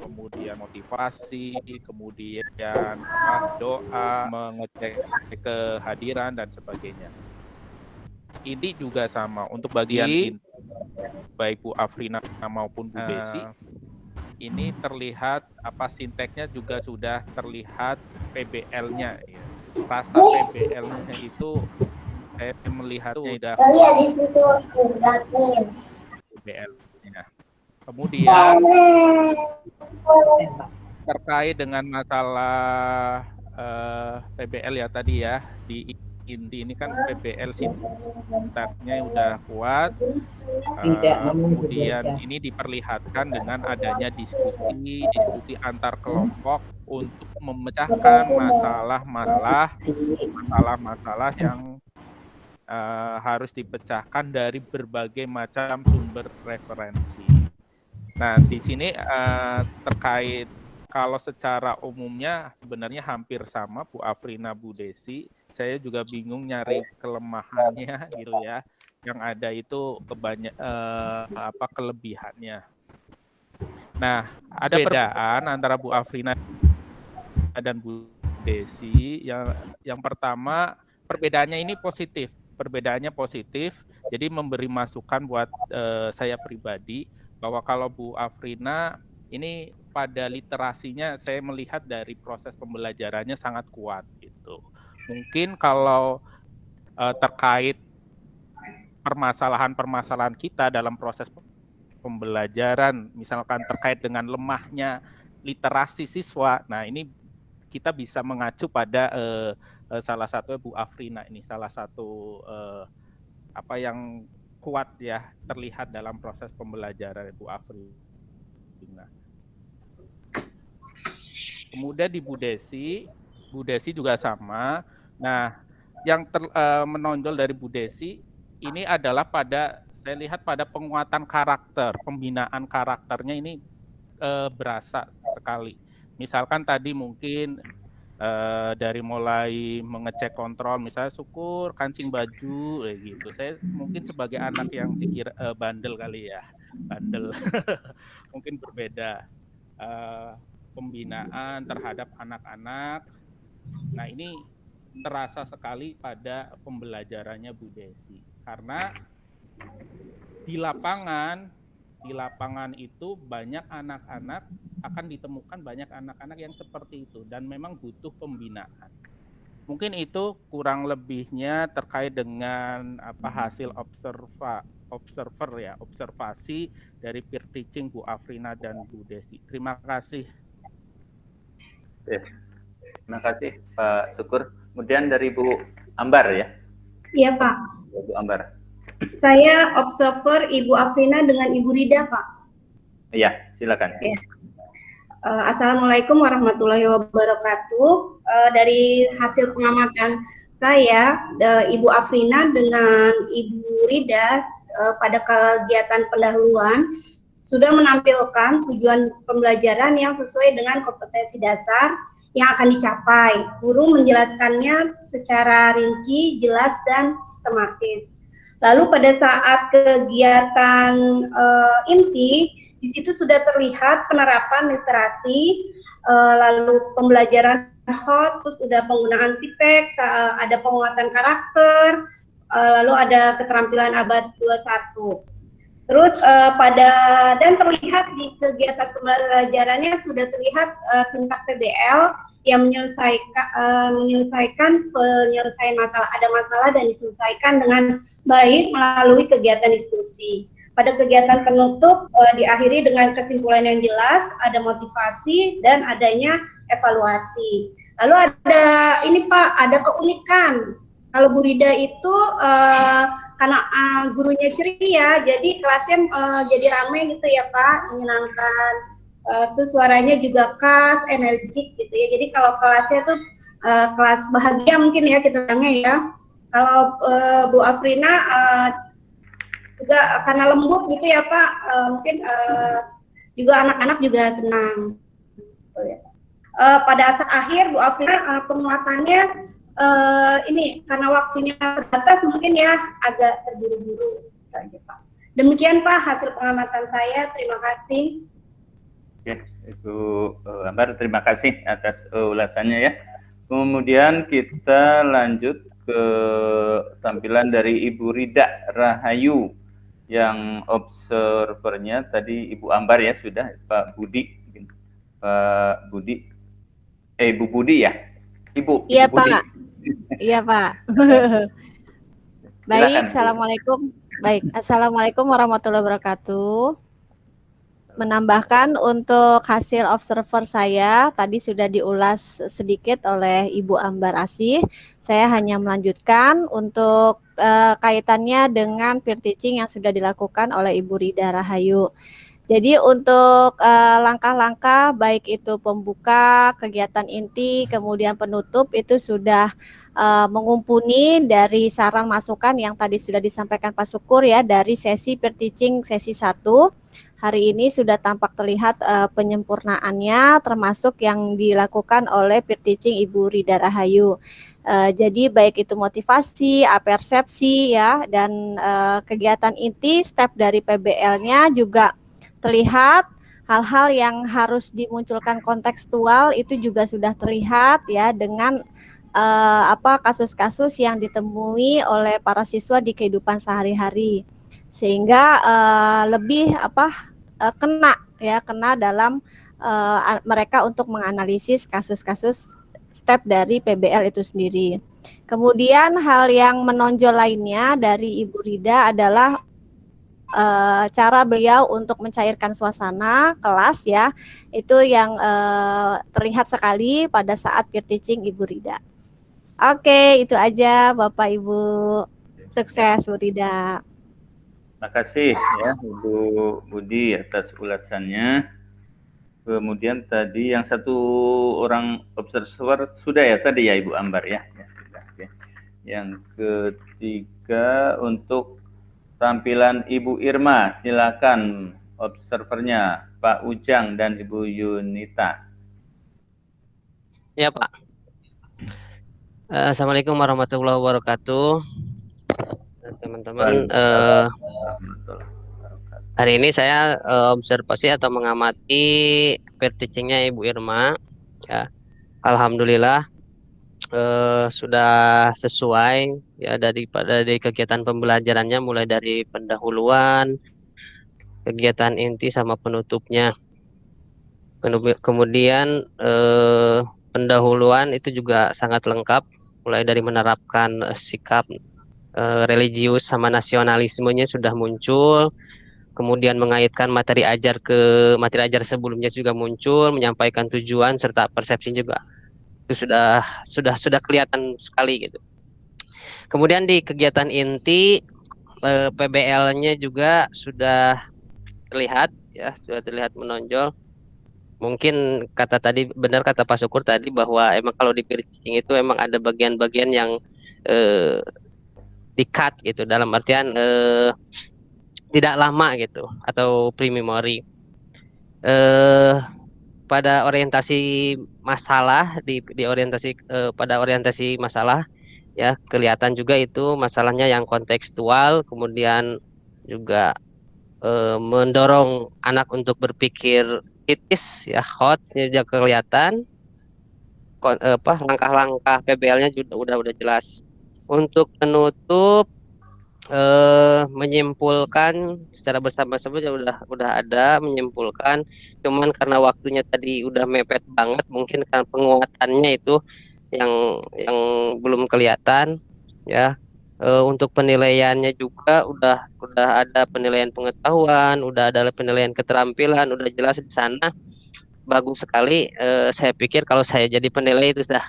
kemudian motivasi, kemudian doa, mengecek kehadiran dan sebagainya. Ini juga sama untuk bagian inti, baik Bu Afrina maupun Bu Desi. Ini terlihat sinteknya juga sudah terlihat PBL-nya. Ya. Rasa PBL-nya itu saya melihatnya udah PBL-nya. Kemudian terkait dengan masalah PBL ya tadi ya, di inti ini kan PBL sifatnya udah kuat, kemudian ini diperlihatkan dengan adanya diskusi antar kelompok untuk memecahkan masalah-masalah yang harus dipecahkan dari berbagai macam sumber referensi. Nah, di sini terkait kalau secara umumnya sebenarnya hampir sama Bu Afrina, Bu Desi. Saya juga bingung nyari kelemahannya gitu ya. Yang ada itu kelebihannya. Nah, ada perbedaan antara Bu Afrina dan Bu Desi. Yang pertama, perbedaannya ini positif. Perbedaannya positif. Jadi memberi masukan buat saya pribadi bahwa kalau Bu Afrina ini pada literasinya saya melihat dari proses pembelajarannya sangat kuat gitu. Mungkin kalau terkait permasalahan-permasalahan kita dalam proses pembelajaran, misalkan terkait dengan lemahnya literasi siswa, nah ini kita bisa mengacu pada salah satu Bu Afrina ini, salah satu yang kuat ya terlihat dalam proses pembelajaran Bu Afrina. Kemudian di Bu Desi juga sama. Nah, yang menonjol dari Bu Desi ini adalah saya lihat pada penguatan karakter, pembinaan karakternya ini berasa sekali. Misalkan tadi mungkin dari mulai mengecek kontrol, misalnya syukur, kancing baju, gitu. Saya mungkin sebagai anak yang dikira bandel kali ya, bandel, mungkin berbeda. Pembinaan terhadap anak-anak. Nah, ini terasa sekali pada pembelajarannya Bu Desi. Karena di lapangan itu banyak anak-anak, akan ditemukan banyak anak-anak yang seperti itu dan memang butuh pembinaan. Mungkin itu kurang lebihnya terkait dengan hasil observasi dari peer teaching Bu Afrina dan Bu Desi. Terima kasih.
Terima kasih Pak Syukur. Kemudian dari Bu Ambar ya?
Iya Pak.
Bu Ambar.
Saya observer Ibu Afrina dengan Ibu Rida Pak.
Iya, silakan.
Ya. Assalamualaikum warahmatullahi wabarakatuh. Dari hasil pengamatan saya, Ibu Afrina dengan Ibu Rida pada kegiatan pendahuluan sudah menampilkan tujuan pembelajaran yang sesuai dengan kompetensi dasar yang akan dicapai. Guru menjelaskannya secara rinci, jelas, dan sistematis. Lalu pada saat kegiatan inti, di situ sudah terlihat penerapan literasi, lalu pembelajaran hot, terus sudah penggunaan tipeks, ada penguatan karakter, lalu ada keterampilan abad 21. Terus dan terlihat di kegiatan pembelajarannya sudah terlihat sintak PBL yang menyelesaikan penyelesaian masalah, ada masalah dan diselesaikan dengan baik melalui kegiatan diskusi. Pada kegiatan penutup diakhiri dengan kesimpulan yang jelas, ada motivasi dan adanya evaluasi. Lalu ada ini Pak, ada keunikan. Kalau Bu Rida itu karena gurunya ceria, jadi kelasnya jadi ramai gitu ya Pak, menyenangkan. Terus suaranya juga khas, energik gitu ya. Jadi kalau kelasnya tuh kelas bahagia mungkin ya kita bilangnya ya. Kalau Bu Afrina juga karena lembut gitu ya Pak, mungkin juga anak-anak juga senang. Gitu ya. Pada saat akhir Bu Afrina penguatannya ini karena waktunya terbatas mungkin ya agak terburu-buru aja Pak. Demikian Pak hasil pengamatan saya. Terima kasih.
Ya, Ibu Ambar, terima kasih atas ulasannya ya. Kemudian kita lanjut ke tampilan dari Ibu Rida Rahayu yang observernya tadi Ibu Ambar ya sudah, Pak Budi, Ibu Budi ya, Ibu.
Iya
Ibu Budi.
Pak. Iya Pak. Baik, assalamualaikum. Baik, assalamualaikum warahmatullahi wabarakatuh. menambahkan untuk hasil observer saya tadi sudah diulas sedikit oleh Ibu Ambar Asih. Saya hanya melanjutkan untuk kaitannya dengan peer teaching yang sudah dilakukan oleh Ibu Rida Rahayu. Jadi untuk langkah-langkah baik itu pembuka, kegiatan inti, kemudian penutup itu sudah mengumpuni dari saran masukan yang tadi sudah disampaikan Pak Syukur ya dari sesi peer teaching sesi 1. Hari ini sudah tampak terlihat penyempurnaannya termasuk yang dilakukan oleh peer teaching Ibu Rida Rahayu. Jadi baik itu motivasi, persepsi ya dan kegiatan inti step dari PBL-nya juga terlihat hal-hal yang harus dimunculkan kontekstual itu juga sudah terlihat ya dengan kasus-kasus yang ditemui oleh para siswa di kehidupan sehari-hari sehingga lebih kena dalam mereka untuk menganalisis kasus-kasus step dari PBL itu sendiri. Kemudian hal yang menonjol lainnya dari Ibu Rida adalah cara beliau untuk mencairkan suasana kelas ya, itu yang terlihat sekali pada saat peer teaching Ibu Rida. Oke, itu aja Bapak Ibu. Sukses Bu Rida.
Terima kasih ya Ibu Budi atas ulasannya. Kemudian tadi yang satu orang observer sudah ya tadi ya Ibu Ambar ya. Ya. Yang ketiga untuk tampilan Ibu Irma, silakan observernya Pak Ujang dan Ibu Yunita.
Ya Pak. Assalamualaikum warahmatullahi wabarakatuh. Teman-teman, hari ini saya observasi atau mengamati peer teaching-nya Ibu Irma. Ya, alhamdulillah sudah sesuai ya dari kegiatan pembelajarannya mulai dari pendahuluan, kegiatan inti sama penutupnya. Kemudian pendahuluan itu juga sangat lengkap mulai dari menerapkan sikap religius sama nasionalismenya sudah muncul, kemudian mengaitkan materi ajar ke materi ajar sebelumnya juga muncul, menyampaikan tujuan serta persepsi juga itu sudah kelihatan sekali gitu. Kemudian di kegiatan inti PBL-nya juga sudah terlihat ya, sudah terlihat menonjol. Mungkin benar kata Pak Syukur tadi bahwa emang kalau di peer teaching itu emang ada bagian-bagian yang di-cut gitu, dalam artian tidak lama gitu atau pre-memory. Pada orientasi masalah di orientasi pada orientasi masalah ya kelihatan juga itu masalahnya yang kontekstual, kemudian juga mendorong anak untuk berpikir kritis ya, HOTS-nya juga kelihatan. Langkah-langkah PBL-nya juga udah jelas. Untuk penutup menyimpulkan secara bersama-sama udah ada menyimpulkan, cuman karena waktunya tadi udah mepet banget mungkin karena penguatannya itu yang belum kelihatan ya. Untuk penilaiannya juga udah ada penilaian pengetahuan, udah ada penilaian keterampilan, udah jelas di sana, bagus sekali. Saya pikir kalau saya jadi penilai itu sudah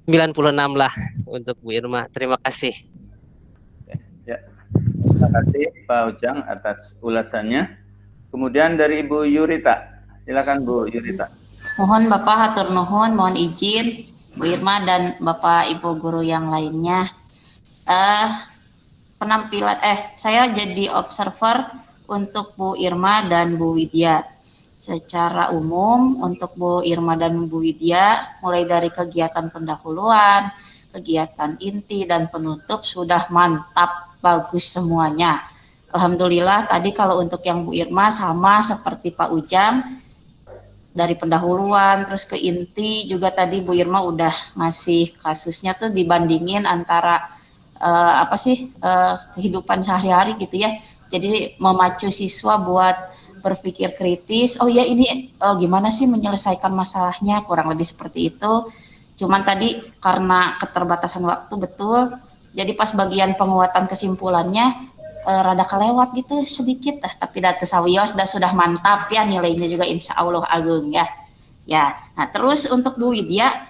96 lah untuk Bu Irma. Terima kasih.
Ya, terima kasih Pak Ujang atas ulasannya. Kemudian dari Ibu Yurita, silakan Bu Yurita.
Mohon Bapak hatur nuhun, mohon izin Bu Irma dan Bapak Ibu guru yang lainnya. Saya jadi observer untuk Bu Irma dan Bu Widya. Secara umum untuk Bu Irma dan Bu Widya, mulai dari kegiatan pendahuluan, kegiatan inti dan penutup sudah mantap, bagus semuanya. Alhamdulillah tadi kalau untuk yang Bu Irma sama seperti Pak Ujang, dari pendahuluan terus ke inti juga tadi Bu Irma udah ngasih kasusnya tuh dibandingin antara kehidupan sehari-hari gitu ya. Jadi memacu siswa buat berpikir kritis, oh ya ini gimana sih menyelesaikan masalahnya, kurang lebih seperti itu. Cuman tadi karena keterbatasan waktu betul, jadi pas bagian penguatan kesimpulannya rada kelewat gitu sedikit, tapi data sawios sudah mantap ya, nilainya juga insya Allah agung ya. Ya, nah terus untuk Bu Widya,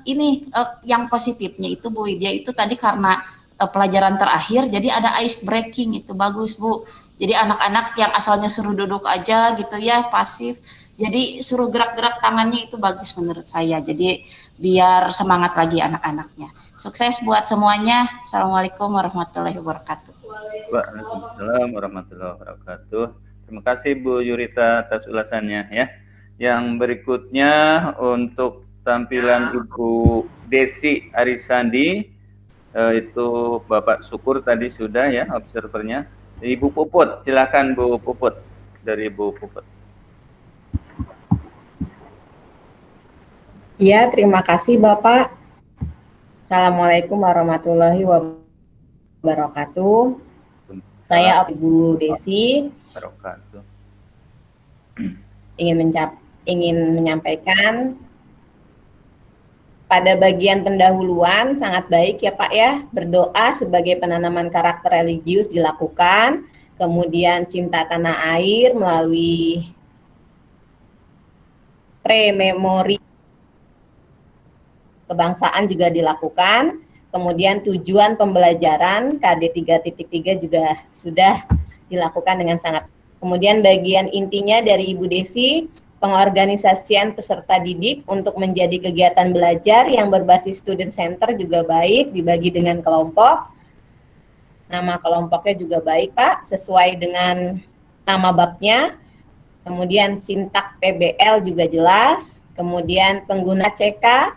ini yang positifnya itu Bu Widya itu tadi karena pelajaran terakhir, jadi ada ice breaking, itu bagus Bu. Jadi anak-anak yang asalnya suruh duduk aja gitu ya, pasif, jadi suruh gerak-gerak tangannya, itu bagus menurut saya. Jadi biar semangat lagi anak-anaknya. Sukses buat semuanya. Assalamualaikum warahmatullahi wabarakatuh.
Waalaikumsalam warahmatullahi wabarakatuh. Terima kasih Bu Yurita atas ulasannya ya. Yang berikutnya untuk tampilan Ibu Desi Arisandi, itu Bapak Syukur tadi sudah ya observernya. Ibu Puput, silakan Bu Puput, dari Bu Puput.
Ya, terima kasih Bapak. Assalamualaikum warahmatullahi wabarakatuh. Saya Ibu Desi ingin menyampaikan pada bagian pendahuluan sangat baik ya Pak ya, berdoa sebagai penanaman karakter religius dilakukan, kemudian cinta tanah air melalui pre-memori kebangsaan juga dilakukan, kemudian tujuan pembelajaran KD 3.3 juga sudah dilakukan dengan sangat. Kemudian bagian intinya dari Ibu Desi, pengorganisasian peserta didik untuk menjadi kegiatan belajar yang berbasis student center juga baik, dibagi dengan kelompok. Nama kelompoknya juga baik Pak, sesuai dengan nama babnya. Kemudian sintak PBL juga jelas. Kemudian pengguna CK,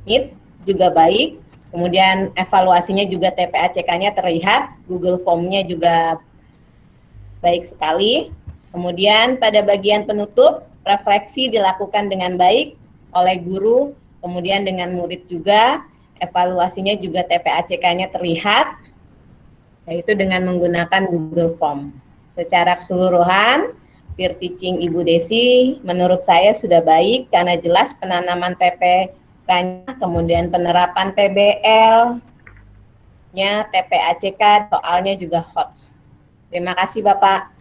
NIT juga baik. Kemudian evaluasinya juga TPACK-nya terlihat, Google Form-nya juga baik sekali. Kemudian pada bagian penutup, refleksi dilakukan dengan baik oleh guru, kemudian dengan murid juga, evaluasinya juga TPACK-nya terlihat, yaitu dengan menggunakan Google Form. Secara keseluruhan, peer teaching Ibu Desi menurut saya sudah baik karena jelas penanaman PPK-nya, kemudian penerapan PBL-nya, TPACK, soalnya juga hot. Terima kasih Bapak.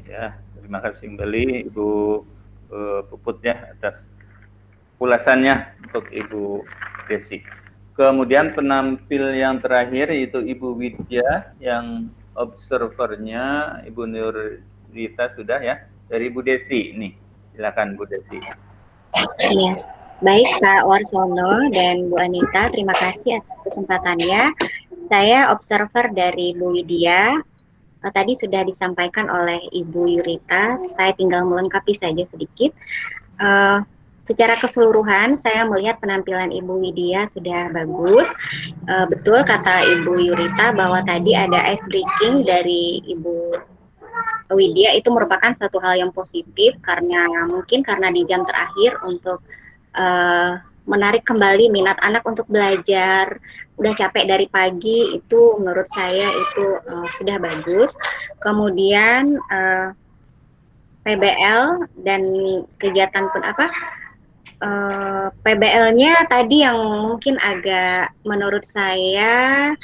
Ya, terima kasih kembali Ibu Puput ya atas ulasannya untuk Ibu Desi. Kemudian penampil yang terakhir yaitu Ibu Widya, yang observernya Ibu Nurita sudah ya, dari Ibu Desi nih. Silakan Bu Desi.
Iya. Baik Pak Warsono dan Bu Anita, terima kasih atas kesempatannya. Saya observer dari Bu Widya. Tadi sudah disampaikan oleh Ibu Yurita, saya tinggal melengkapi saja sedikit. Secara keseluruhan, saya melihat penampilan Ibu Widya sudah bagus. Betul kata Ibu Yurita bahwa tadi ada ice breaking dari Ibu Widya, itu merupakan satu hal yang positif karena mungkin karena di jam terakhir untuk menarik kembali minat anak untuk belajar, udah capek dari pagi, itu menurut saya itu sudah bagus. Kemudian PBL dan kegiatan pun PBL-nya tadi yang mungkin agak menurut saya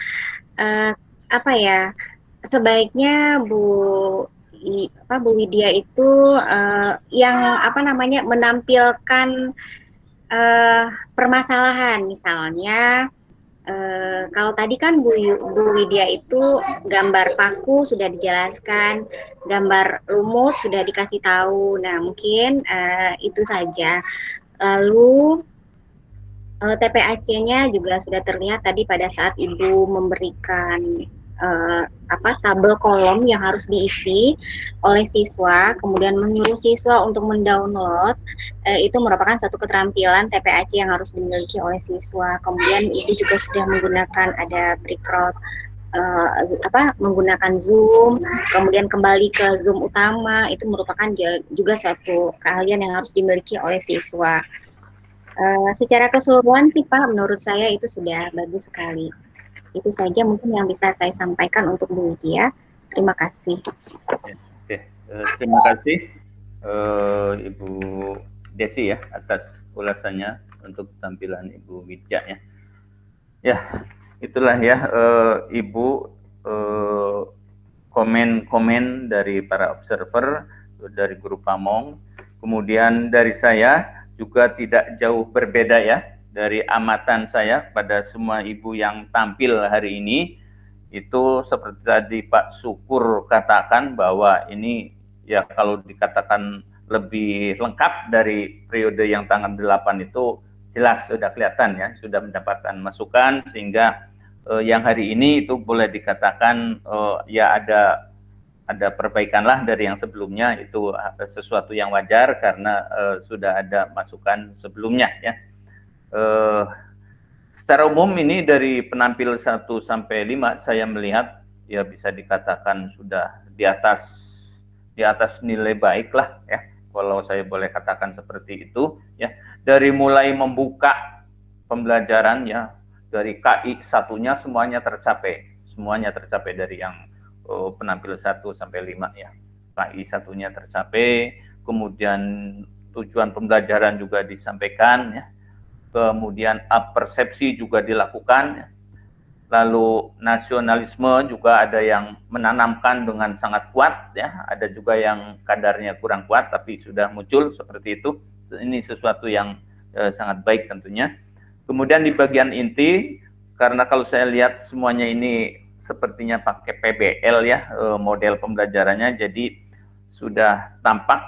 sebaiknya Bu Widya itu yang menampilkan permasalahan, misalnya kalau tadi kan Bu Widya itu gambar paku sudah dijelaskan, gambar lumut sudah dikasih tahu. Nah mungkin itu saja. Lalu TPAC-nya juga sudah terlihat tadi pada saat Ibu memberikan tabel kolom yang harus diisi oleh siswa, kemudian menyuruh siswa untuk mendownload, itu merupakan satu keterampilan TPAC yang harus dimiliki oleh siswa. Kemudian Ibu juga sudah menggunakan ada pre-crowd, menggunakan Zoom, kemudian kembali ke Zoom utama, itu merupakan juga satu keahlian yang harus dimiliki oleh siswa. Secara keseluruhan sih Pak, menurut saya itu sudah bagus sekali. Itu saja mungkin yang bisa saya sampaikan untuk Bu Widya. Terima kasih.
Terima kasih Ibu Desi ya atas ulasannya untuk tampilan Ibu Widya ya. Ya, itulah ya Ibu komen-komen dari para observer, dari Guru Pamong. Kemudian dari saya juga tidak jauh berbeda ya dari amatan saya pada semua ibu yang tampil hari ini. Itu seperti tadi Pak Syukur katakan bahwa ini ya kalau dikatakan lebih lengkap dari periode yang tanggal 8 itu jelas sudah kelihatan ya, sudah mendapatkan masukan sehingga yang hari ini itu boleh dikatakan ya ada perbaikan lah dari yang sebelumnya, itu sesuatu yang wajar karena sudah ada masukan sebelumnya ya. Secara umum ini dari penampil 1 sampai 5 saya melihat ya bisa dikatakan sudah di atas nilai baik lah ya, kalau saya boleh katakan seperti itu ya. Dari mulai membuka pembelajaran ya, dari KI satunya semuanya tercapai dari yang penampil 1 sampai 5 ya. KI satunya tercapai, kemudian tujuan pembelajaran juga disampaikan ya. Kemudian persepsi juga dilakukan ya. Lalu nasionalisme juga ada yang menanamkan dengan sangat kuat ya, ada juga yang kadarnya kurang kuat tapi sudah muncul seperti itu. Ini sesuatu yang sangat baik tentunya. Kemudian di bagian inti, karena kalau saya lihat semuanya ini sepertinya pakai PBL ya, model pembelajarannya, jadi sudah tampak,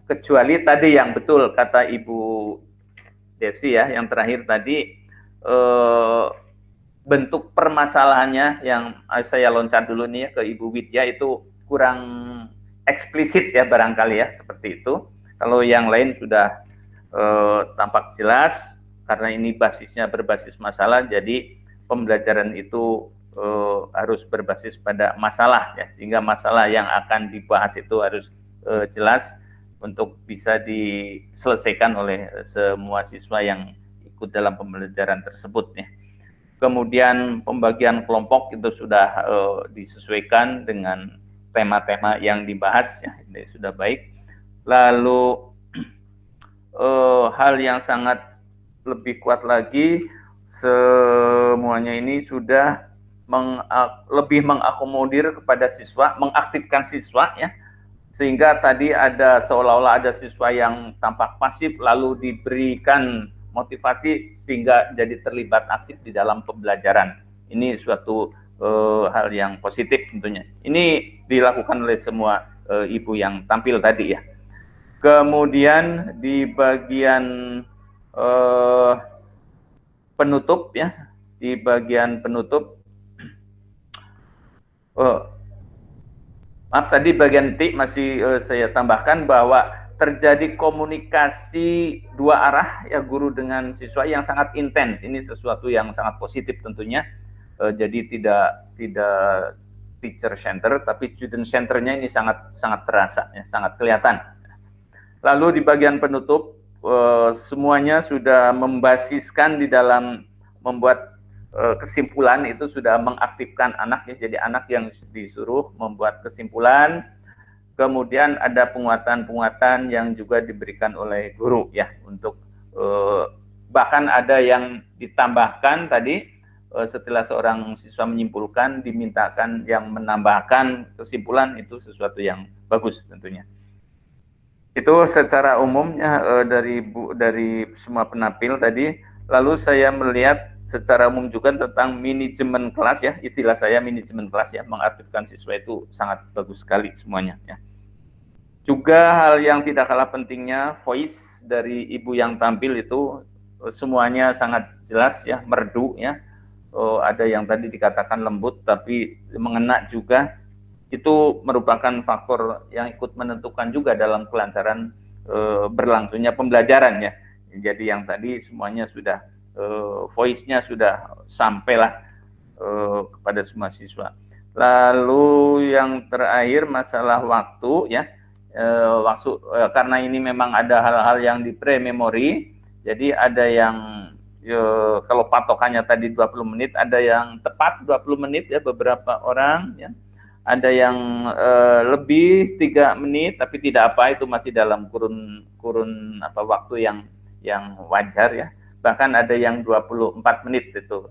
kecuali tadi yang betul kata Ibu Desi ya, yang terakhir tadi, bentuk permasalahannya yang saya loncat dulu nih ya ke Ibu Widya itu kurang eksplisit ya barangkali ya, seperti itu. Kalau yang lain sudah tampak jelas, karena ini basisnya berbasis masalah, jadi pembelajaran itu harus berbasis pada masalah ya, sehingga masalah yang akan dibahas itu harus jelas untuk bisa diselesaikan oleh semua siswa yang ikut dalam pembelajaran tersebut ya. Kemudian pembagian kelompok itu sudah disesuaikan dengan tema-tema yang dibahas ya, ini sudah baik. Lalu hal yang sangat lebih kuat lagi, semuanya ini sudah lebih mengakomodir kepada siswa, mengaktifkan siswa ya, sehingga tadi ada seolah-olah ada siswa yang tampak pasif lalu diberikan motivasi sehingga jadi terlibat aktif di dalam pembelajaran. Ini suatu hal yang positif tentunya. Ini dilakukan oleh semua ibu yang tampil tadi ya. Kemudian di bagian penutup ya, di bagian penutup, maaf tadi bagian T masih saya tambahkan bahwa terjadi komunikasi dua arah ya, guru dengan siswa yang sangat intens. Ini sesuatu yang sangat positif tentunya. Jadi tidak teacher center tapi student centernya ini sangat terasa ya, sangat kelihatan. Lalu di bagian penutup semuanya sudah membasiskan di dalam membuat kesimpulan, itu sudah mengaktifkan anak ya, jadi anak yang disuruh membuat kesimpulan. Kemudian ada penguatan-penguatan yang juga diberikan oleh guru ya, untuk bahkan ada yang ditambahkan tadi setelah seorang siswa menyimpulkan dimintakan yang menambahkan kesimpulan, itu sesuatu yang bagus tentunya. Itu secara umumnya dari semua penampil tadi. Lalu saya melihat secara umum juga tentang manajemen kelas ya, istilah saya manajemen kelas ya, mengaktifkan siswa itu sangat bagus sekali semuanya ya. Juga hal yang tidak kalah pentingnya, voice dari ibu yang tampil itu semuanya sangat jelas ya, merdu ya. Ada yang tadi dikatakan lembut tapi mengena juga. Itu merupakan faktor yang ikut menentukan juga dalam kelancaran berlangsungnya pembelajaran ya. Jadi yang tadi semuanya sudah voice-nya sudah sampailah kepada semua siswa. Lalu yang terakhir masalah waktu ya, karena ini memang ada hal-hal yang di pre-memori, jadi ada yang kalau patokannya tadi 20 menit, ada yang tepat 20 menit ya beberapa orang ya. Ada yang lebih 3 menit, tapi tidak apa, itu masih dalam kurun waktu yang wajar ya. Bahkan ada yang 24 menit itu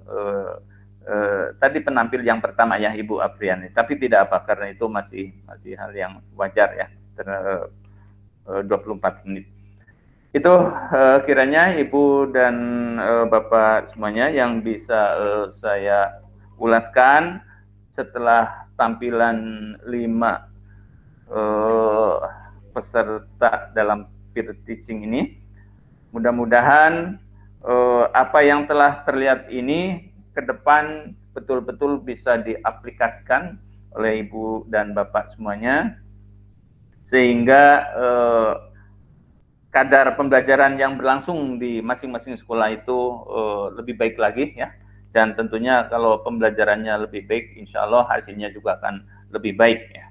tadi penampil yang pertama ya Ibu Afriani, tapi tidak apa karena itu masih hal yang wajar ya, 24 menit. Itu kiranya Ibu dan Bapak semuanya yang bisa saya ulaskan setelah tampilan 5 peserta dalam peer teaching ini. Mudah-mudahan apa yang telah terlihat ini ke depan betul-betul bisa diaplikasikan oleh Ibu dan Bapak semuanya, sehingga kadar pembelajaran yang berlangsung di masing-masing sekolah itu lebih baik lagi ya. Dan tentunya kalau pembelajarannya lebih baik, insya Allah hasilnya juga akan lebih baik ya.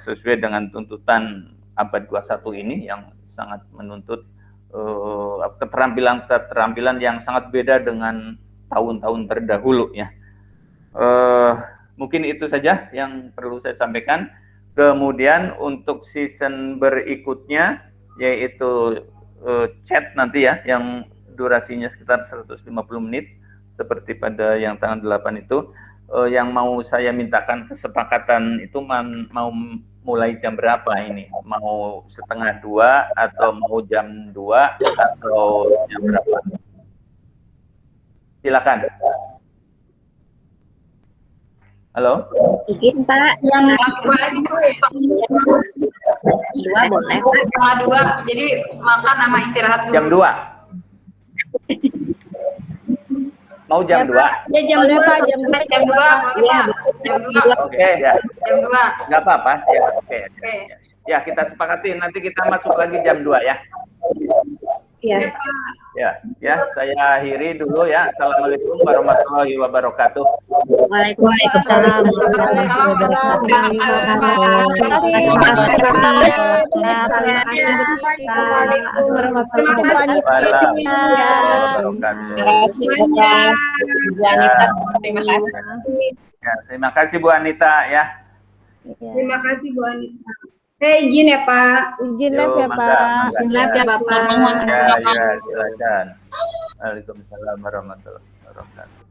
Sesuai dengan tuntutan abad 21 ini yang sangat menuntut keterampilan yang sangat beda dengan tahun-tahun terdahulu ya. Mungkin itu saja yang perlu saya sampaikan. Kemudian untuk season berikutnya yaitu chat nanti ya, yang durasinya sekitar 150 menit seperti pada yang tanggal 8 itu. Yang mau saya mintakan kesepakatan itu mau mulai jam berapa ini? Mau 1:30 atau mau jam 2 atau jam berapa? Silakan. Halo?
Izin Pak, yang 2 boleh.
2, jadi makan sama istirahat dulu.
Jam 2. Mau jam 2?
Ya jam 2, Pak, jam 2. Jam 2, boleh Pak. Jam 2.
Oke, ya.
Jam 2.
Nggak apa-apa. Ya, oke. Ya, kita sepakati nanti kita masuk lagi jam 2 ya.
Iya.
Ya, saya akhiri dulu ya. Assalamualaikum warahmatullahi wabarakatuh.
Waalaikumsalam warahmatullahi
wabarakatuh. Terima kasih Bu Anita ya.
Terima kasih Bu Anita. Saya izin ya Pak.
Izin live ya Pak.
Izin live ya Bapak.
Ya, silakan. Waalaikumsalam warahmatullahi wabarakatuh.